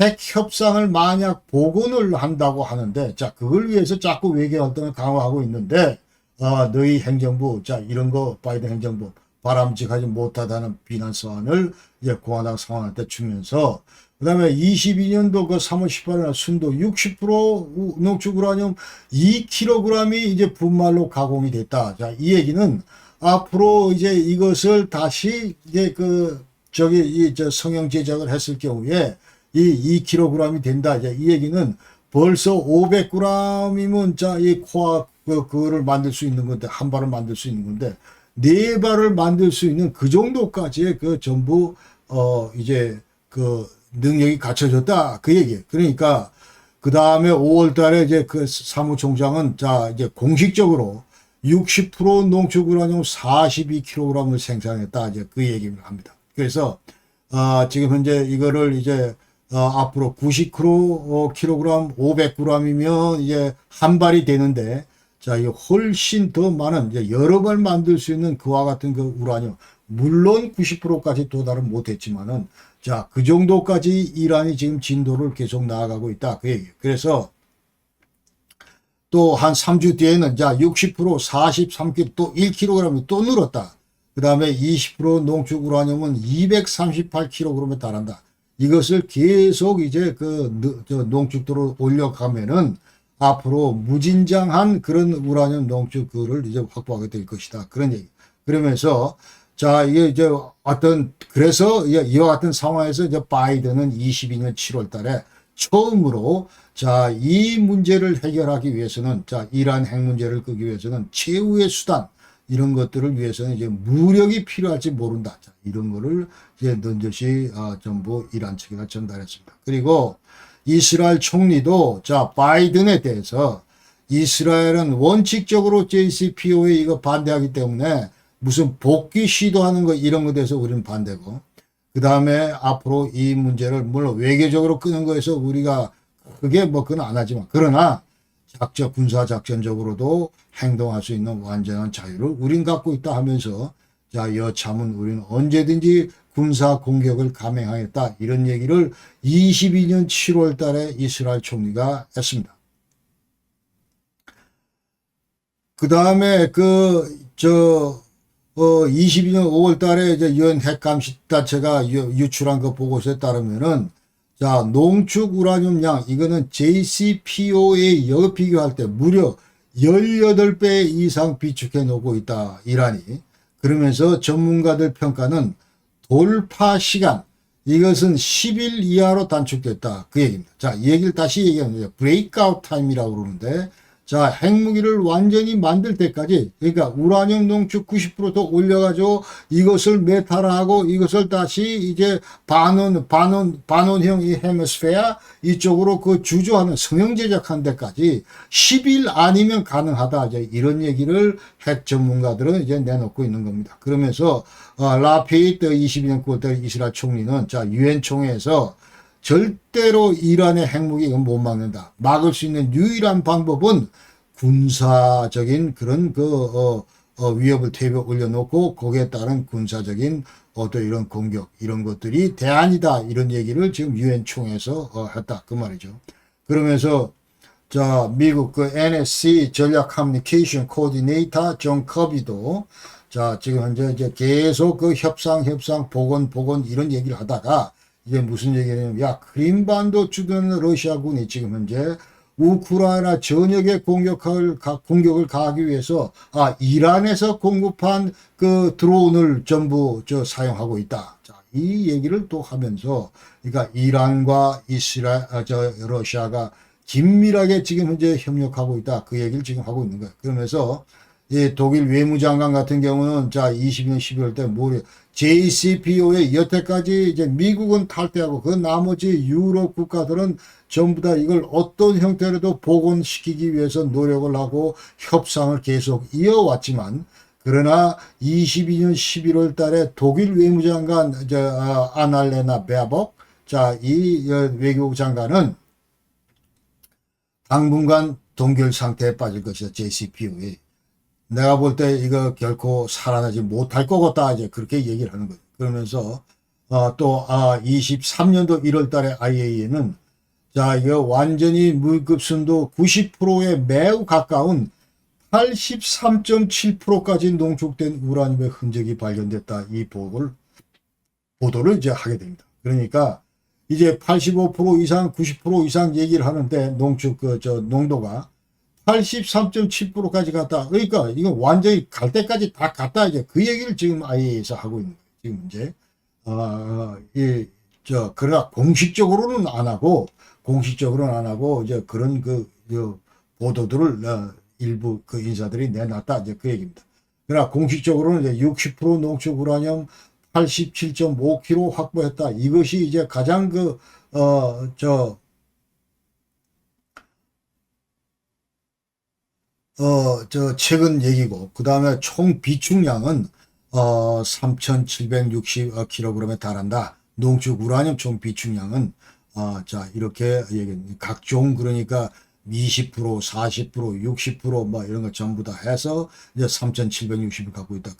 핵 협상을 만약 복원을 한다고 하는데 그걸 위해서 자꾸 외교 활동을 강화하고 있는데 너희 행정부 이런 거 바이든 행정부 바람직하지 못하다는 비난 서한을 이제 공화당 상원한테 주면서 그다음에 22년도 3월 18일 순도 60% 농축 우라늄 2kg이 이제 분말로 가공이 됐다. 이 얘기는 앞으로 이제 이것을 다시 이제 성형 제작을 했을 경우에 이 2kg이 된다. 이 얘기는 벌써 500g이면 이 코어 그거를 만들 수 있는 건데 한 발을 만들 수 있는 건데 4발을 만들 수 있는 그 정도까지의 그 전부 이제 그 능력이 갖춰졌다 그 얘기예요. 그러니까 그 다음에 5월 달에 이제 그 사무총장은 자 이제 공식적으로 60% 농축 우라늄 42kg을 생산했다 이제 그 얘기를 합니다. 그래서 지금 현재 이거를 이제 앞으로 90kg 500g이면 이제 한 발이 되는데 자, 이 훨씬 더 많은 이제 여러 발 만들 수 있는 그와 같은 그 우라늄 물론 90%까지 도달은 못했지만은 자, 그 정도까지 이란이 지금 진도를 계속 나아가고 있다 그 얘기예요. 그래서 또 한 3주 뒤에는 자 60% 43kg 또 1kg이 또 늘었다. 그 다음에 20% 농축 우라늄은 238kg에 달한다. 이것을 계속 이제 그 농축도를 올려가면은 앞으로 무진장한 그런 우라늄 농축을 이제 확보하게 될 것이다. 그런 얘기. 그러면서 자 이게 이제 그래서 이와 같은 상황에서 이제 바이든은 22년 7월 달에 처음으로 자 이 문제를 해결하기 위해서는 자 이란 핵 문제를 끄기 위해서는 최후의 수단 이런 것들을 위해서는 이제 무력이 필요할지 모른다. 자, 이런 거를 이제 넌저시 전부 이란 측에다 전달했습니다. 그리고 이스라엘 총리도 자 바이든에 대해서 이스라엘은 원칙적으로 JCPOA 이거 반대하기 때문에 무슨 복귀 시도하는 거 이런 거에 대해서 우리는 반대고 그 다음에 앞으로 이 문제를 물론 외교적으로 끄는 거에서 우리가 그게 뭐 그건 안 하지만 그러나 군사작전적으로도 행동할 수 있는 완전한 자유를 우린 갖고 있다 하면서 자 여참은 우리는 언제든지 군사 공격을 감행하겠다 이런 얘기를 22년 7월 달에 이스라엘 총리가 했습니다. 그 다음에 22년 5월 달에 이제 유엔 핵감시단체가 유출한 그 보고서에 따르면은 자, 농축 우라늄 양, 이거는 JCPOA 여 비교할 때 무려 18배 이상 비축해 놓고 있다, 이란이. 그러면서 전문가들 평가는 돌파 시간, 이것은 10일 이하로 단축됐다. 그 얘기입니다. 자, 이 얘기를 다시 얘기하면 브레이크아웃 타임이라고 그러는데, 자, 핵무기를 완전히 만들 때까지, 그러니까 우라늄 농축 90%더 올려가지고 이것을 메탈화하고 이것을 다시 이제 반원형 이 헤미스페어 이쪽으로 그 주조하는 성형 제작한 데까지 10일 아니면 가능하다. 이제 이런 얘기를 핵 전문가들은 이제 내놓고 있는 겁니다. 그러면서, 라피드 22년 9월달 이스라엘 총리는 자, 유엔 총회에서 절대로 이란의 핵무기가 못 막는다. 막을 수 있는 유일한 방법은 군사적인 그런 위협을 태워 올려놓고 거기에 따른 군사적인 어떤 이런 공격 이런 것들이 대안이다. 이런 얘기를 지금 유엔 총회에서 했다. 그 말이죠. 그러면서 자 미국 그 NSC 전략 커뮤니케이션 코디네이터 존 커비도 자 지금 현재 이제 계속 그 협상 복원 이런 얘기를 하다가 이게 무슨 얘기냐면 야 크림반도 주둔 러시아군이 지금 현재 우크라이나 전역에 공격을 가하기 위해서 이란에서 공급한 그 드론을 전부 사용하고 있다. 자, 이 얘기를 또 하면서 그러니까 이란과 러시아가 긴밀하게 지금 현재 협력하고 있다. 그 얘기를 지금 하고 있는 거예요. 그러면서 이 독일 외무장관 같은 경우는 자 20년 12월 때 JCPOA 여태까지 이제 미국은 탈퇴하고 그 나머지 유럽 국가들은 전부 다 이걸 어떤 형태로도 복원시키기 위해서 노력을 하고 협상을 계속 이어왔지만 그러나 22년 11월 달에 독일 외무장관 아날레나 베아복 이 외교부 장관은 당분간 동결 상태에 빠질 것이다. JCPOA. 내가 볼 때 이거 결코 살아나지 못할 거겠다. 이제 그렇게 얘기를 하는 거예요. 그러면서, 또, 23년도 1월 달에 IAEA는 자, 이거 완전히 무급순도 90%에 매우 가까운 83.7%까지 농축된 우라늄의 흔적이 발견됐다. 이 보도를 이제 하게 됩니다. 그러니까 이제 85% 이상, 90% 이상 얘기를 하는데 농축 농도가 83.7%까지 갔다. 그러니까 이건 완전히 갈 때까지 다 갔다. 이제 그 얘기를 지금 IAEA에서 하고 있는 거예요. 지금 이제 그러나 공식적으로는 안 하고 이제 그런 보도들을 일부 그 인사들이 내놨다. 이제 그 얘기입니다. 그러나 공식적으로는 이제 60% 농축 우라늄 87.5kg 확보했다. 이것이 이제 가장 최근 얘기고, 그 다음에 총 비축량은, 3,760kg에 달한다. 농축 우라늄 총 비축량은, 자, 이렇게 얘기합니다. 각종, 그러니까 20%, 40%, 60%뭐 이런 거 전부 다 해서 이제 3,760을 갖고 있다.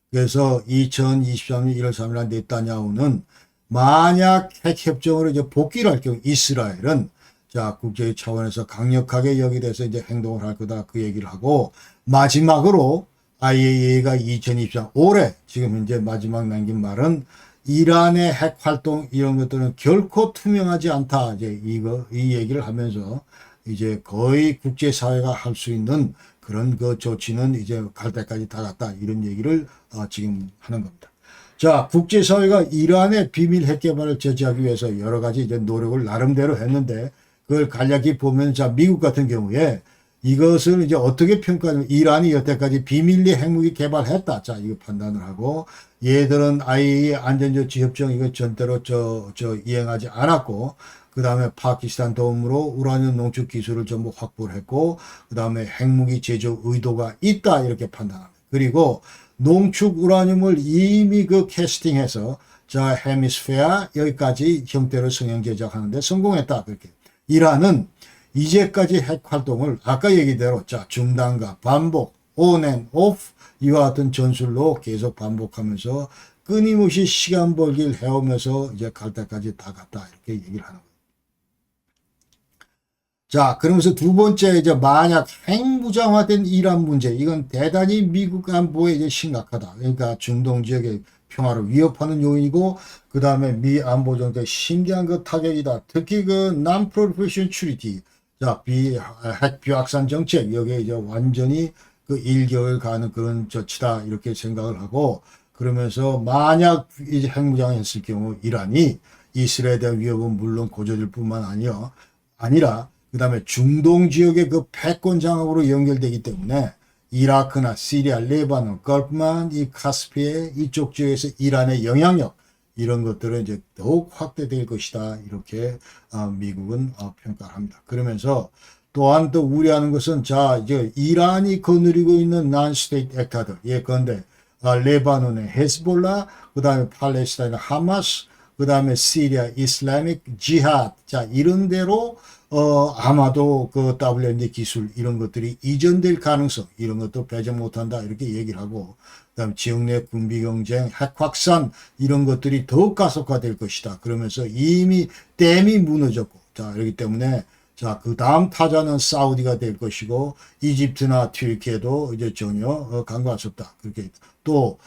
그래서 2023년 1월 3일 네타냐후는 만약 핵협정으로 이제 복귀를 할 경우 이스라엘은 자, 국제 차원에서 강력하게 여기에 대해서 이제 행동을 할 거다. 그 얘기를 하고, 마지막으로 IAEA가 2023 올해 지금 현재 마지막 남긴 말은 이란의 핵 활동 이런 것들은 결코 투명하지 않다. 이제 이 얘기를 하면서 이제 거의 국제사회가 할 수 있는 그런 그 조치는 이제 갈 때까지 다 갔다. 이런 얘기를 지금 하는 겁니다. 자, 국제사회가 이란의 비밀 핵 개발을 제지하기 위해서 여러 가지 이제 노력을 나름대로 했는데, 그걸 간략히 보면, 자, 미국 같은 경우에 이것을 이제 어떻게 평가하냐면, 이란이 여태까지 비밀리 핵무기 개발했다. 자, 이거 판단을 하고, 얘들은 IAEA 안전조치협정 이거 전대로 이행하지 않았고, 그 다음에 파키스탄 도움으로 우라늄 농축 기술을 전부 확보를 했고, 그 다음에 핵무기 제조 의도가 있다. 이렇게 판단합니다. 그리고 농축 우라늄을 이미 그 캐스팅해서, 자, 헤미스페어 여기까지 형태로 성형 제작하는데 성공했다. 그렇게. 이란은 이제까지 핵 활동을 아까 얘기대로 자 중단과 반복, on and off 이와 같은 전술로 계속 반복하면서 끊임없이 시간 벌기를 해오면서 이제 갈 때까지 다 갔다 이렇게 얘기를 하는 거예요. 자, 그러면서 두 번째 이제 만약 핵무장화된 이란 문제, 이건 대단히 미국 안보에 이제 심각하다. 그러니까 중동 지역의 평화를 위협하는 요인이고, 그 다음에 미 안보 정책에 심대한 그 타격이다. 특히 그 Non-Proliferation Treaty, 자, 핵 비확산 정책, 여기에 이제 완전히 그 일격을 가는 그런 조치다. 이렇게 생각을 하고, 그러면서 만약 이제 핵무장을 했을 경우 이란이 이스라엘에 대한 위협은 물론 고조될 뿐만 아니라 그 다음에 중동 지역의 그 패권 장악으로 연결되기 때문에 이라크나 시리아, 레바논, 걸프만, 이 카스피해 이쪽 지역에서 이란의 영향력 이런 것들은 이제 더욱 확대될 것이다. 이렇게 미국은 평가를 합니다. 그러면서 또한 또 우려하는 것은 자 이제 이란이 거느리고 있는 non-state actor들 예컨대 레바논의 헤즈볼라, 그 다음에 팔레스타인의 하마스, 그 다음에 시리아 이슬라믹 지하드 자 이런 데로 아마도 그 WMD 기술 이런 것들이 이전될 가능성 이런 것도 배제 못한다 이렇게 얘기를 하고 그다음 지역 내 군비 경쟁, 핵 확산 이런 것들이 더욱 가속화될 것이다. 그러면서 이미 댐이 무너졌고 자 그렇기 때문에 자 그 다음 타자는 사우디가 될 것이고 이집트나 튀르키예도 이제 전혀 간과할 수 없다. 그렇게 또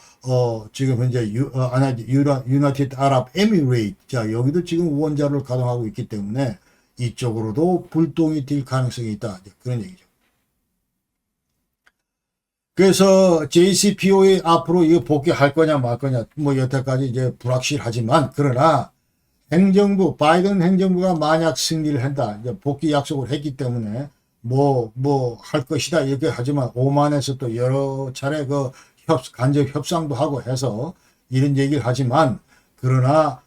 지금 현재 유나이티드 아랍 에미레이트 자 여기도 지금 원자를 가동하고 있기 때문에 이쪽으로도 불똥이 될 가능성이 있다. 그런 얘기죠. 그래서 JCPOA 앞으로 이거 복귀할 거냐 말 거냐 뭐 여태까지 이제 불확실하지만 그러나 행정부 바이든 행정부가 만약 승리를 한다 이제 복귀 약속을 했기 때문에 뭐 할 것이다 이렇게 하지만 오만에서 또 여러 차례 그 간접 협상도 하고 해서 이런 얘기를 하지만 그러나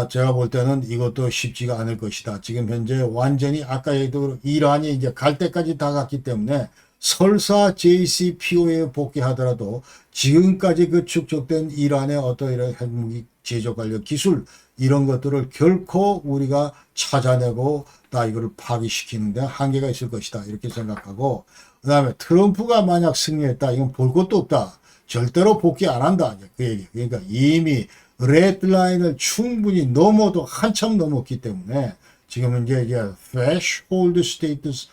제가 볼 때는 이것도 쉽지가 않을 것이다. 지금 현재 완전히 아까 얘기도 이란이 이제 갈 때까지 다 갔기 때문에 설사 JCPOA에 복귀하더라도 지금까지 그 축적된 이란의 어떤 이런 핵무기 제조 관련 기술 이런 것들을 결코 우리가 찾아내고 다 이거를 파기시키는데 한계가 있을 것이다. 이렇게 생각하고 그 다음에 트럼프가 만약 승리했다. 이건 볼 것도 없다. 절대로 복귀 안 한다. 그 얘기. 그러니까 이미 레드라인을 충분히 넘어도 한참 넘었기 때문에 지금 이제 threshold status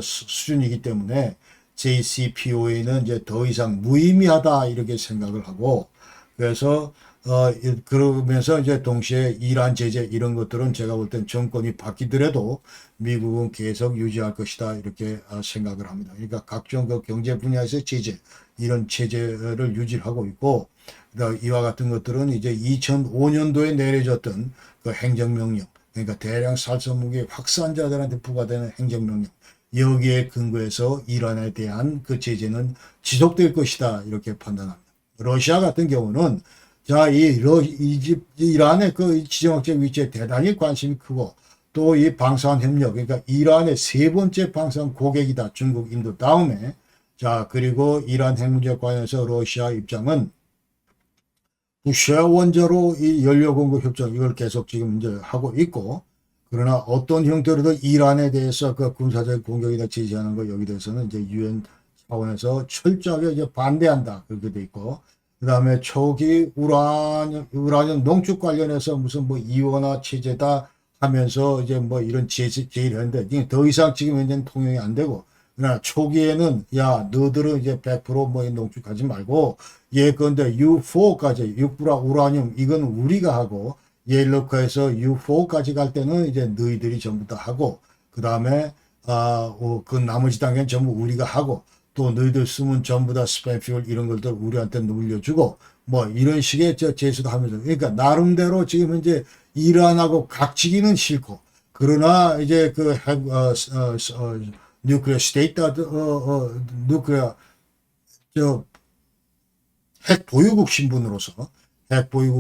수준이기 때문에 JCPOA는 이제 더 이상 무의미하다 이렇게 생각을 하고 그래서 그러면서 이제 동시에 이란 제재 이런 것들은 제가 볼 땐 정권이 바뀌더라도 미국은 계속 유지할 것이다 이렇게 생각을 합니다. 그러니까 각종 그 경제 분야에서 제재 이런 체제를 유지하고 있고 이와 같은 것들은 이제 2005년도에 내려졌던 그 행정명령 그러니까 대량 살상무기 확산자들한테 부과되는 행정명령 여기에 근거해서 이란에 대한 그 제재는 지속될 것이다 이렇게 판단합니다. 러시아 같은 경우는 자, 이란의 그 지정학적 위치에 대단히 관심이 크고 또 이 방산 협력, 그러니까 이란의 세 번째 방산 고객이다. 중국, 인도 다음에. 자, 그리고 이란 핵 문제 관련해서 러시아 입장은 러시아 원자로 이 연료 공급 협정 이걸 계속 지금 이제 하고 있고, 그러나 어떤 형태로든 이란에 대해서 그 군사적 공격이나 제재하는 거 여기 대해서는 이제 유엔 차원에서 철저하게 이제 반대한다 그렇게 돼 있고, 그 다음에 초기 우라늄 농축 관련해서 무슨 뭐 이원화 체제다 하면서 이제 뭐 이런 제의를 했는데 더 이상 지금 현재는 통용이 안 되고, 그러나 초기에는 야 너들은 이제 100%뭐 농축하지 말고 예컨대 U4까지 육부라 우라늄 이건 우리가 하고 예를 넣고 해서 U4까지 갈 때는 이제 너희들이 전부 다 하고, 그 다음에 그 나머지 단계는 전부 우리가 하고, 또 너희들 쓰면 전부 다 스팸 이런 것들 우리한테 물려주고 뭐 이런 식의 제수도 하면서, 그러니까 나름대로 지금 현재 이란하고 각지기는 싫고, 그러나 이제 그 뉴클리어 스테이트 뉴클리어 핵 보유국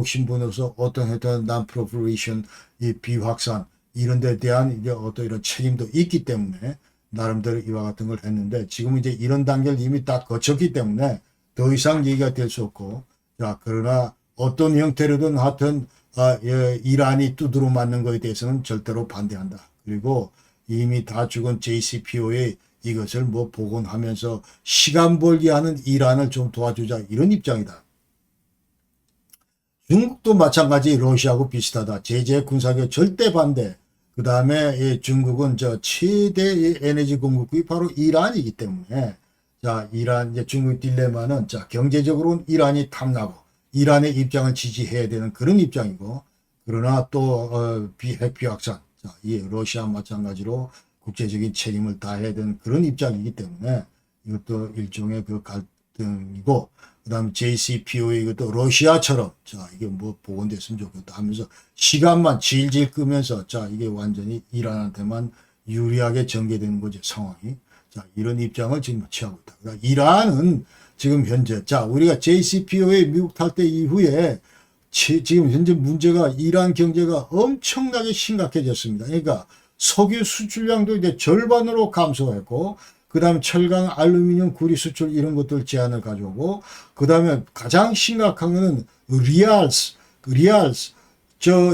신분으로서 어떤 했던 non-proliferation 이 비확산 이런 데 대한 이제 어떤 이런 책임도 있기 때문에 나름대로 이와 같은 걸 했는데, 지금 이제 이런 단계를 이미 딱 거쳤기 때문에 더 이상 얘기가 될 수 없고, 자, 그러나 어떤 형태로든 하여튼 이란이 두드러 맞는 것에 대해서는 절대로 반대한다. 그리고 이미 다 죽은 JCPOA 이것을 뭐 복원하면서 시간 벌게 하는 이란을 좀 도와주자 이런 입장이다. 중국도 마찬가지 러시아하고 비슷하다. 제재 군사력 절대 반대. 그 다음에 중국은 최대 에너지 공급국이 바로 이란이기 때문에, 자, 이란, 이제 중국 딜레마는, 자, 경제적으로는 이란이 탐나고, 이란의 입장을 지지해야 되는 그런 입장이고, 그러나 또, 핵 비확산, 자, 이 러시아 마찬가지로 국제적인 책임을 다해야 되는 그런 입장이기 때문에, 이것도 일종의 그 갈등이고, 그 다음 JCPOA 이것도 러시아처럼 자 이게 뭐 복원됐으면 좋겠다 하면서 시간만 질질 끄면서 자 이게 완전히 이란한테만 유리하게 전개되는 거죠 상황이. 자 이런 입장을 지금 취하고 있다. 그러니까 이란은 지금 현재 자 우리가 JCPOA 미국 탈퇴 이후에 지금 현재 문제가 이란 경제가 엄청나게 심각해졌습니다. 그러니까 석유 수출량도 이제 절반으로 감소했고, 그 다음에 철강, 알루미늄, 구리 수출 이런 것들 제한을 가져오고, 그 다음에 가장 심각한 거는 리알스,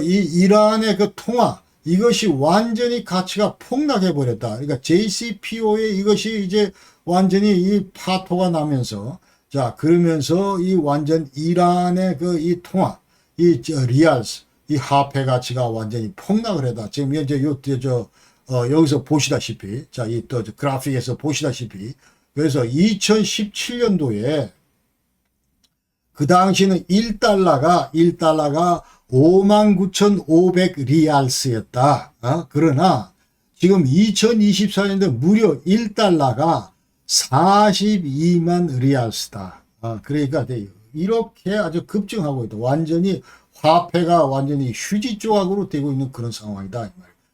이 이란의 그 통화, 이것이 완전히 가치가 폭락해 버렸다. 그러니까 JCPOA 이것이 이제 완전히 이 파토가 나면서, 자, 그러면서 이 완전 이란의 그 이 통화, 리알스, 이 화폐 가치가 완전히 폭락을 했다. 지금 현재 여기서 보시다시피, 자, 이 또 그래픽에서 보시다시피, 그래서 2017년도에 그 당시는 1달러가 59,500 리알스였다. 그러나 지금 2024년도 무려 1달러가 42만 리알스다. 그러니까 이렇게 아주 급증하고 있다. 완전히 화폐가 완전히 휴지 조각으로 되고 있는 그런 상황이다.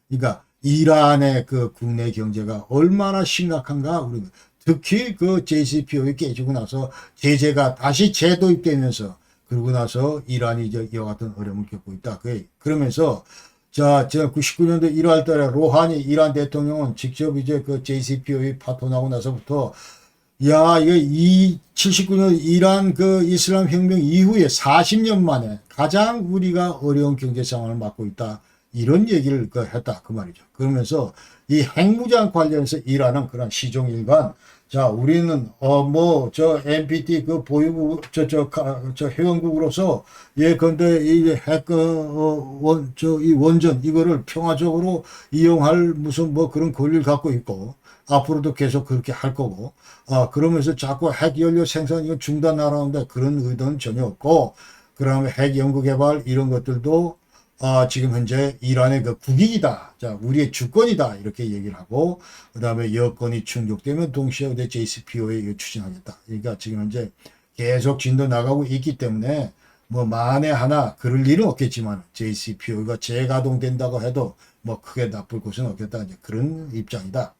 그러니까 이란의 그 국내 경제가 얼마나 심각한가. 우리는 특히 그 JCPOA 깨지고 나서 제재가 다시 재도입되면서 그러고 나서 이란이 이와 같은 어려움을 겪고 있다. 그러면서 자, 제가 99년도 1월 달에 로하니 이란 대통령은 직접 이제 그 JCPOA 파토 나고 나서부터 야, 이거 79년 이란 그 이슬람 혁명 이후에 40년 만에 가장 우리가 어려운 경제 상황을 맞고 있다. 이런 얘기를 했다. 그 말이죠. 그러면서 이 핵무장 관련해서 이란은 그런 시종일관, 자, 우리는, NPT 그 보유국, 회원국으로서, 근데 이 핵, 이 원전, 이거를 평화적으로 이용할 무슨 뭐 그런 권리를 갖고 있고, 앞으로도 계속 그렇게 할 거고, 그러면서 자꾸 핵 연료 생산 이거 중단하라는데 그런 의도는 전혀 없고, 그다음에 핵 연구 개발 이런 것들도 지금 현재 이란의 그 국익이다. 자, 우리의 주권이다. 이렇게 얘기를 하고, 그 다음에 여건이 충족되면 동시에 JCPOA 추진하겠다. 그러니까 지금 현재 계속 진도 나가고 있기 때문에 뭐 만에 하나 그럴 일은 없겠지만 JCPOA가 재가동된다고 해도 뭐 크게 나쁠 것은 없겠다. 이제 그런 입장이다.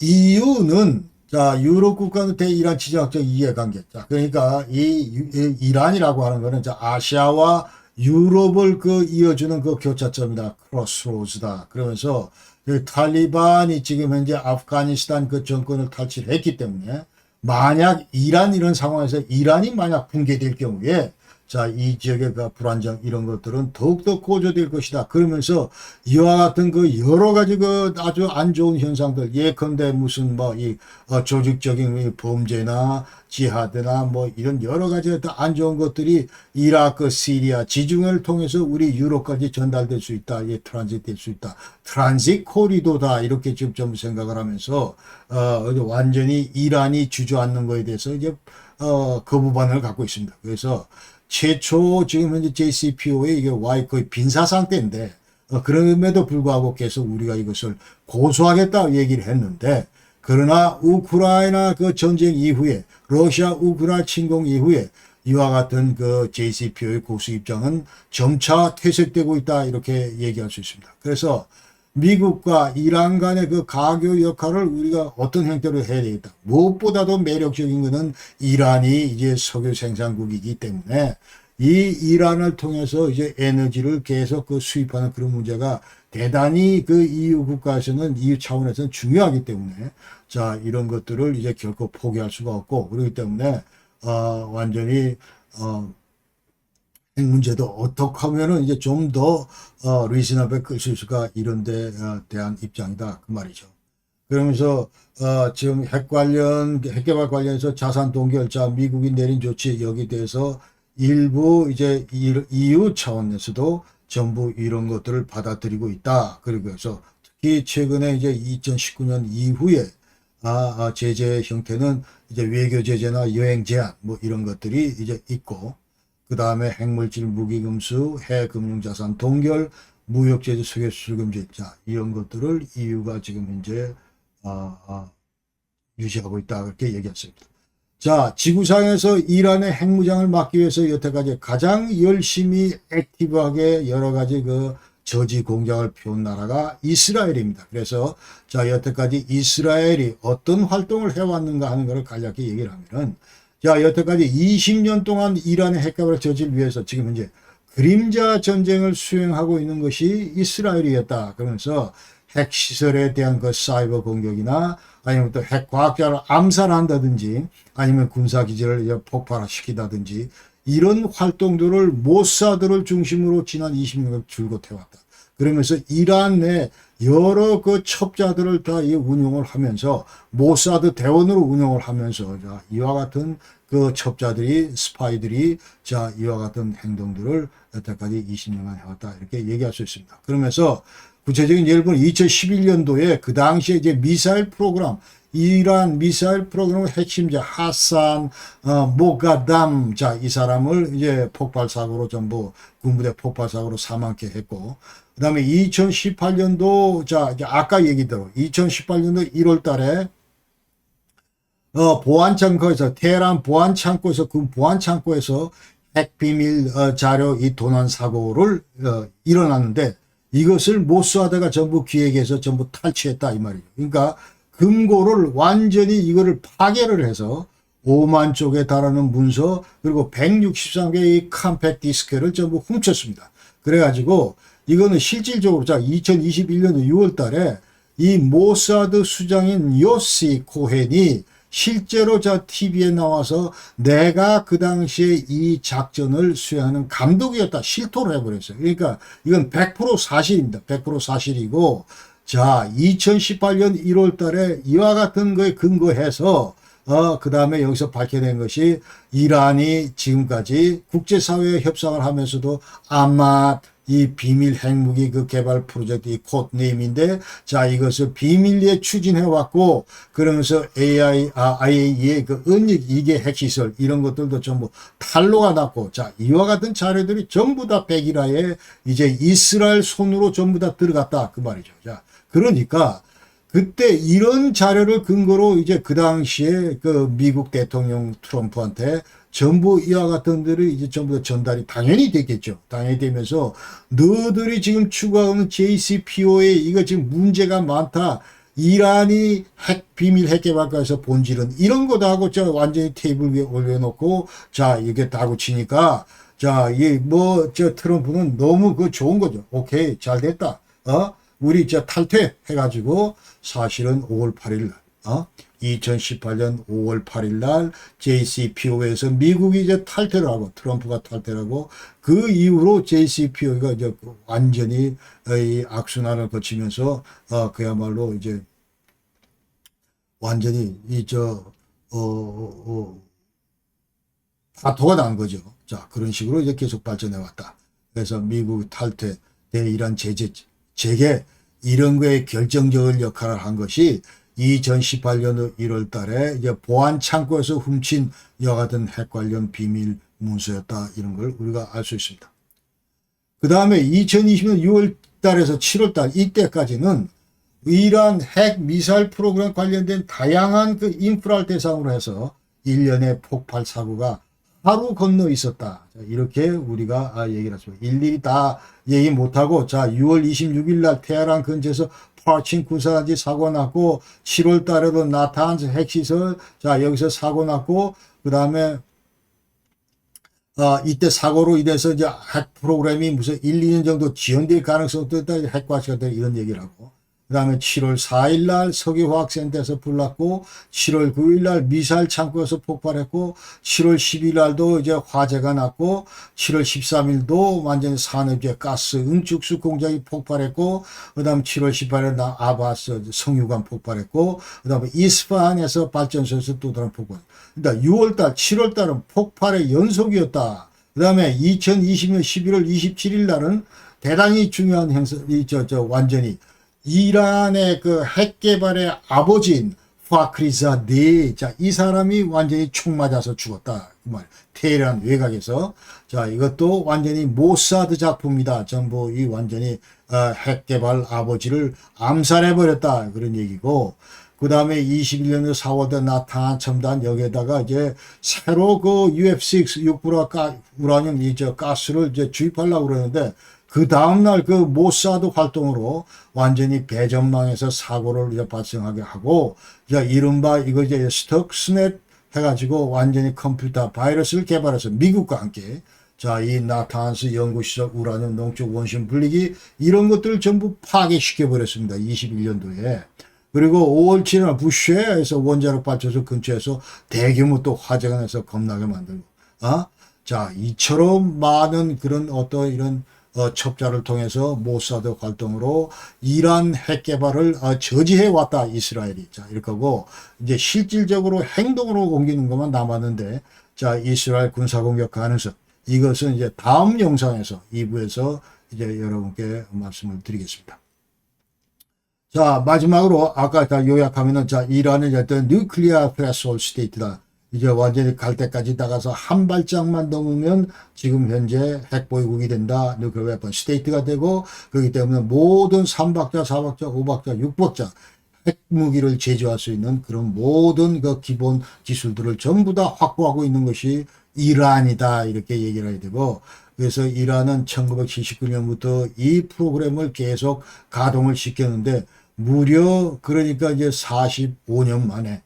EU는 자 유럽 국가는 대이란 지정학적 이해관계. 자 그러니까 이란이라고 하는 거는 자 아시아와 유럽을 그 이어주는 그 교차점이다. 크로스로드다. 그러면서 그 탈리반이 지금 현재 아프가니스탄 그 정권을 탈취를 했기 때문에 만약 이란 이런 상황에서 이란이 만약 붕괴될 경우에 자, 이 지역의 그 불안정 이런 것들은 더욱더 고조될 것이다. 그러면서 이와 같은 그 여러 가지 그 아주 안 좋은 현상들, 예컨대 무슨 뭐 이 조직적인 범죄나 지하드나 뭐 이런 여러 가지 안 좋은 것들이 이라크, 시리아, 지중해를 통해서 우리 유럽까지 전달될 수 있다. 예, 트란sit 될 수 있다. 트란sit 코리도다. 이렇게 지금 좀 생각을 하면서 완전히 이란이 주저앉는 거에 대해서 이제 거부 반응을 갖고 있습니다. 그래서 최초 지금 현재 JCPO의 이게 거의 빈사 상태인데 그럼에도 불구하고 계속 우리가 이것을 고소하겠다 얘기를 했는데 그러나 우크라이나 그 전쟁 이후에 러시아 우크라이나 침공 이후에 이와 같은 그 JCPO의 고수 입장은 점차 퇴색되고 있다 이렇게 얘기할 수 있습니다. 그래서 미국과 이란 간의 그 가교 역할을 우리가 어떤 형태로 해야 되겠다. 무엇보다도 매력적인 것은 이란이 이제 석유 생산국이기 때문에 이 이란을 통해서 이제 에너지를 계속 그 수입하는 그런 문제가 대단히 그 EU 국가에서는 EU 차원에서는 중요하기 때문에 자 이런 것들을 이제 결코 포기할 수가 없고 그렇기 때문에 완전히 문제도 어떻게 하면은 이제 좀 더 리즈너블 끌 수 있을까 이런 데 대한 입장이다 그 말이죠. 그러면서 지금 핵 개발 관련해서 자산 동결자 미국이 내린 조치 여기 대해서 일부 이제 EU 차원에서도 전부 이런 것들을 받아들이고 있다. 그리고 해서 특히 최근에 이제 2019년 이후에 제재 형태는 이제 외교 제재나 여행 제한 뭐 이런 것들이 이제 있고 그 다음에 핵물질 무기금수, 해금융자산 동결, 무역제재 수계 수금제 자 이런 것들을 EU가 지금 현재 유지하고 있다 그렇게 얘기했습니다. 자 지구상에서 이란의 핵무장을 막기 위해서 여태까지 가장 열심히 액티브하게 여러 가지 그 저지 공작을 펴온 나라가 이스라엘입니다. 그래서 자 여태까지 이스라엘이 어떤 활동을 해왔는가 하는 것을 간략히 얘기를 하면은 자, 여태까지 20년 동안 이란의 핵개발을 저지를 위해서 지금 현재 그림자 전쟁을 수행하고 있는 것이 이스라엘이었다. 그러면서 핵시설에 대한 그 사이버 공격이나 아니면 또 핵과학자를 암살한다든지 아니면 군사기지를 폭발시키다든지 이런 활동들을 모사드를 중심으로 지난 20년간 줄곧 해왔다. 그러면서 이란 내 여러 그 첩자들을 다 운용을 하면서 모사드 대원으로 운용을 하면서 자, 이와 같은 그 첩자들이 스파이들이 자 이와 같은 행동들을 여태까지 20년간 해왔다 이렇게 얘기할 수 있습니다. 그러면서 구체적인 예를 들면 2011년도에 그 당시에 이제 미사일 프로그램 이란 미사일 프로그램 핵심자 하산 모가담 자 이 사람을 이제 폭발 사고로 전부 군부대 폭발 사고로 사망케 했고 그다음에 2018년도 자 아까 얘기대로 2018년도 1월 달에 보안 창고에서 테헤란 보안 창고에서 그 보안 창고에서 핵 비밀 자료 이 도난 사고를 일어났는데 이것을 모사드가 전부 기획해서 전부 탈취했다 이 말이죠. 그러니까 금고를 완전히 이거를 파괴를 해서 5만 쪽에 달하는 문서 그리고 163개의 컴팩트 디스크를 전부 훔쳤습니다. 그래가지고 이거는 실질적으로 자 2021년 6월 달에 이 모사드 수장인 요시 코헨이 실제로 자 TV에 나와서 내가 그 당시에 이 작전을 수행하는 감독이었다 실토를 해버렸어요. 그러니까 이건 100% 사실입니다. 100% 사실이고 자 2018년 1월 달에 이와 같은 거에 근거해서 그 다음에 여기서 밝혀낸 것이 이란이 지금까지 국제사회에 협상을 하면서도 아마 이 비밀 핵무기 그 개발 프로젝트 이 코드네임인데 자 이것을 비밀리에 추진해 왔고 그러면서 IAEA의 그 은닉 이계 핵시설 이런 것들도 전부 탄로가 났고 자 이와 같은 자료들이 전부 다 백일화에 이제 이스라엘 손으로 전부 다 들어갔다 그 말이죠. 자 그러니까 그때 이런 자료를 근거로 이제 그 당시에 그 미국 대통령 트럼프한테 전부 이와 같은 들이 이제 전부 다 전달이 당연히 됐겠죠. 당연히 되면서 너들이 지금 추구하는 JCPOA 이거 지금 문제가 많다. 이란이 비밀 핵 개발과에서 본질은 이런 거다 하고 저 완전히 테이블 위에 올려놓고 자 이게 다고 치니까 자 이 뭐 저 트럼프는 너무 그 좋은 거죠. 오케이 잘 됐다. 우리 저 탈퇴 해가지고 사실은 5월 8일 날 2018년 5월 8일 날 JCPO에서 미국이 이제 탈퇴를 하고 트럼프가 탈퇴를 하고 그 이후로 JCPO가 이제 완전히 이 악순환을 거치면서 그야말로 이제 완전히 파토가 난 거죠. 자, 그런 식으로 이제 계속 발전해 왔다. 그래서 미국 탈퇴, 대이란 제재, 재개 이런 거에 결정적인 역할을 한 것이 2018년 1월 달에 이제 보안 창고에서 훔친 여하튼 핵 관련 비밀 문서였다. 이런 걸 우리가 알 수 있습니다. 그 다음에 2020년 6월 달에서 7월 달 이때까지는 이란 핵 미사일 프로그램 관련된 다양한 그 인프라를 대상으로 해서 일련의 폭발 사고가 하루 건너 있었다. 이렇게 우리가 얘기를 했습니다. 일일이 다 얘기 못하고 자 6월 26일 날 테헤란 근처에서 파칭 구사지 사고 났고 7월 달에도 나탄스 핵시설 자 여기서 사고 났고 그 다음에 이때 사고로 인해서 이제 핵 프로그램이 무슨 1, 2년 정도 지연될 가능성도 있다. 핵과시가 될 이런 얘기를 하고 그 다음에 7월 4일 날 석유화학센터에서 불났고 7월 9일 날 미사일 창고에서 폭발했고 7월 10일 날도 이제 화재가 났고 7월 13일도 완전히 산업재 가스 응축수 공장이 폭발했고 그 다음에 7월 18일 날 아바스 석유관 폭발했고 그 다음에 이스파한에서 발전소에서 또 다른 폭발. 그러니까 6월 달 7월 달은 폭발의 연속이었다. 그 다음에 2020년 11월 27일 날은 대단히 중요한 행사, 완전히 이란의 그 핵 개발의 아버지인 파크리자데, 자, 이 사람이 완전히 총 맞아서 죽었다. 그 말. 테헤란 외곽에서. 자, 이것도 완전히 모사드 작품이다. 전부 이 완전히, 핵 개발 아버지를 암살해버렸다. 그런 얘기고. 그 다음에 21년 4월에 나타난 첨단 여기에다가 이제 새로 그 UF6, 6불화 우라늄 가스를 이제 주입하려고 그러는데 그 다음날 그 모사드 활동으로 완전히 배전망에서 사고를 이제 발생하게 하고, 이제 이른바 이거 이제 스톡스넷 해가지고 완전히 컴퓨터 바이러스를 개발해서 미국과 함께 자, 이 나탄스 연구시설 우라늄 농축 원심 분리기 이런 것들을 전부 파괴시켜 버렸습니다. 21년도에. 그리고 5월 7일 부쉐에서 원자력 발전소 근처에서 대규모 또 화재가 나서 겁나게 만들고, 자, 이처럼 많은 그런 어떤 이런 첩자를 통해서 모사드 활동으로 이란 핵 개발을 저지해 왔다 이스라엘이. 자, 이렇게 하고 이제 실질적으로 행동으로 옮기는 것만 남았는데, 자, 이스라엘 군사 공격 가능성 이것은 이제 다음 영상에서 2부에서 이제 여러분께 말씀을 드리겠습니다. 자, 마지막으로 아까 다 요약하면은 자, 이란은 어떤 뉴클리어 프레스홀 스테이트다. 이제 완전히 갈 때까지 나가서 한 발짝만 넘으면 지금 현재 핵보유국이 된다. 뉴클리어 웨폰 스테이트가 되고, 그렇기 때문에 모든 3박자, 4박자, 5박자, 6박자 핵무기를 제조할 수 있는 그런 모든 그 기본 기술들을 전부 다 확보하고 있는 것이 이란이다. 이렇게 얘기를 해야 되고, 그래서 이란은 1979년부터 이 프로그램을 계속 가동을 시켰는데 무려 그러니까 이제 45년 만에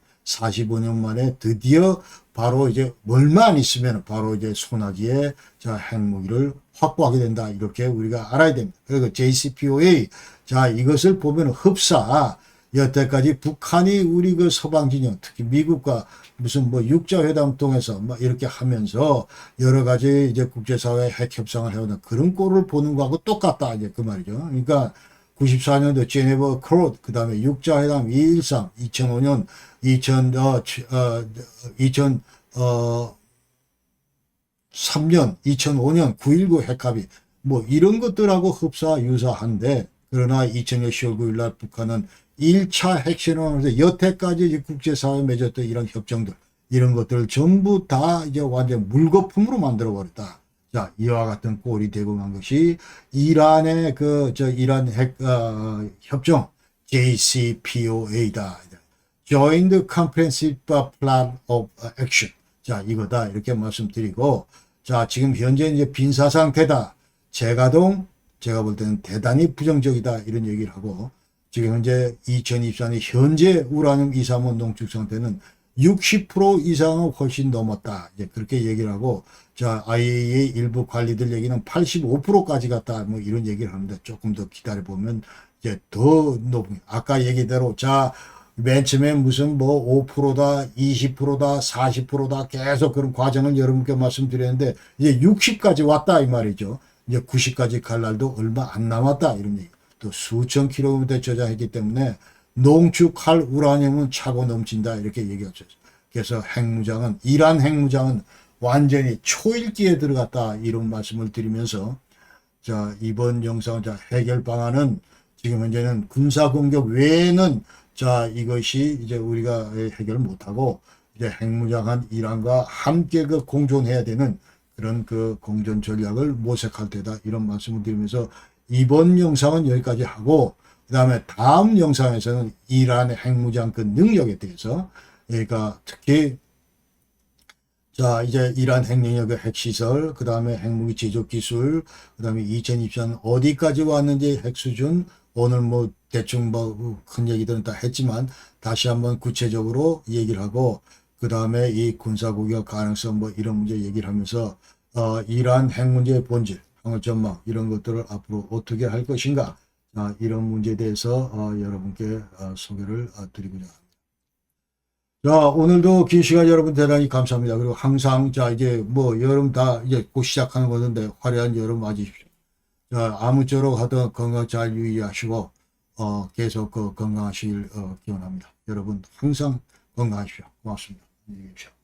드디어 바로 이제 얼마 안 있으면 바로 이제 소나기에 자, 핵무기를 확보하게 된다. 이렇게 우리가 알아야 됩니다. 그리고 JCPOA, 자, 이것을 보면 흡사, 여태까지 북한이 우리 그 서방 진영, 특히 미국과 무슨 뭐 육자회담 통해서 막 이렇게 하면서 여러 가지 이제 국제사회 핵 협상을 해오는 그런 꼴을 보는 거하고 똑같다. 이제 그 말이죠. 그러니까 94년도 제네버 크로드, 그 다음에 육자회담 213, 2005년, 2003년, 2005년 9.19 핵합의, 뭐 이런 것들하고 흡사 유사한데, 그러나 2000년 10월 9일 날 북한은 1차 핵실험하면서 여태까지 국제사회에 맺었던 이런 협정들, 이런 것들을 전부 다 이제 완전 물거품으로 만들어버렸다. 자, 이와 같은 꼴이 되고 만 것이 이란의 이란 핵, 협정, JCPOA다. Joint Comprehensive Plan of Action. 자, 이거다. 이렇게 말씀드리고, 자, 지금 현재 이제 빈사 상태다. 재가동, 제가 볼 때는 대단히 부정적이다. 이런 얘기를 하고, 지금 현재 2024년 현재 우라늄 235 농축 상태는 60% 이상은 훨씬 넘었다. 이제 그렇게 얘기를 하고, 자, IAEA 일부 관리들 얘기는 85%까지 갔다. 뭐 이런 얘기를 합니다. 조금 더 기다려 보면 이제 더 높은, 아까 얘기대로, 자, 맨 처음에 무슨 뭐 5%다, 20%다, 40%다 계속 그런 과정을 여러분께 말씀드렸는데, 이제 60까지 왔다. 이 말이죠. 이제 90까지 갈 날도 얼마 안 남았다. 이런 얘기. 또 수천 킬로미터 저장했기 때문에 농축할 우라늄은 차고 넘친다 이렇게 얘기했죠. 그래서 핵무장은 이란 핵무장은 완전히 초읽기에 들어갔다 이런 말씀을 드리면서 자 이번 영상 자 해결 방안은 지금 현재는 군사 공격 외에는 자 이것이 이제 우리가 해결을 못하고 이제 핵무장한 이란과 함께 그 공존해야 되는 그런 그 공존 전략을 모색할 때다 이런 말씀을 드리면서 이번 영상은 여기까지 하고 그 다음에 다음 영상에서는 이란의 핵무장 그 능력에 대해서 그러니까 특히 자 이제 이란 핵능력의 핵시설 그 다음에 핵무기 제조 기술 그 다음에 2024년 어디까지 왔는지 핵수준 오늘 뭐 대충 뭐 큰 얘기들은 다 했지만 다시 한번 구체적으로 얘기를 하고 그 다음에 이 군사공격 가능성 뭐 이런 문제 얘기를 하면서 이란 핵 문제의 본질 향후 전망 이런 것들을 앞으로 어떻게 할 것인가 이런 문제에 대해서 여러분께 소개를 드리고자 합니다. 자 오늘도 긴 시간 여러분 대단히 감사합니다. 그리고 항상 자 이제 뭐 여름 다 이제 곧 시작하는 건데 화려한 여름 맞으십시오. 자 아무쪼록 하든 건강 잘 유의하시고 계속 건강하시길 기원합니다. 여러분 항상 건강하십시오. 고맙습니다. 안녕히 계십시오.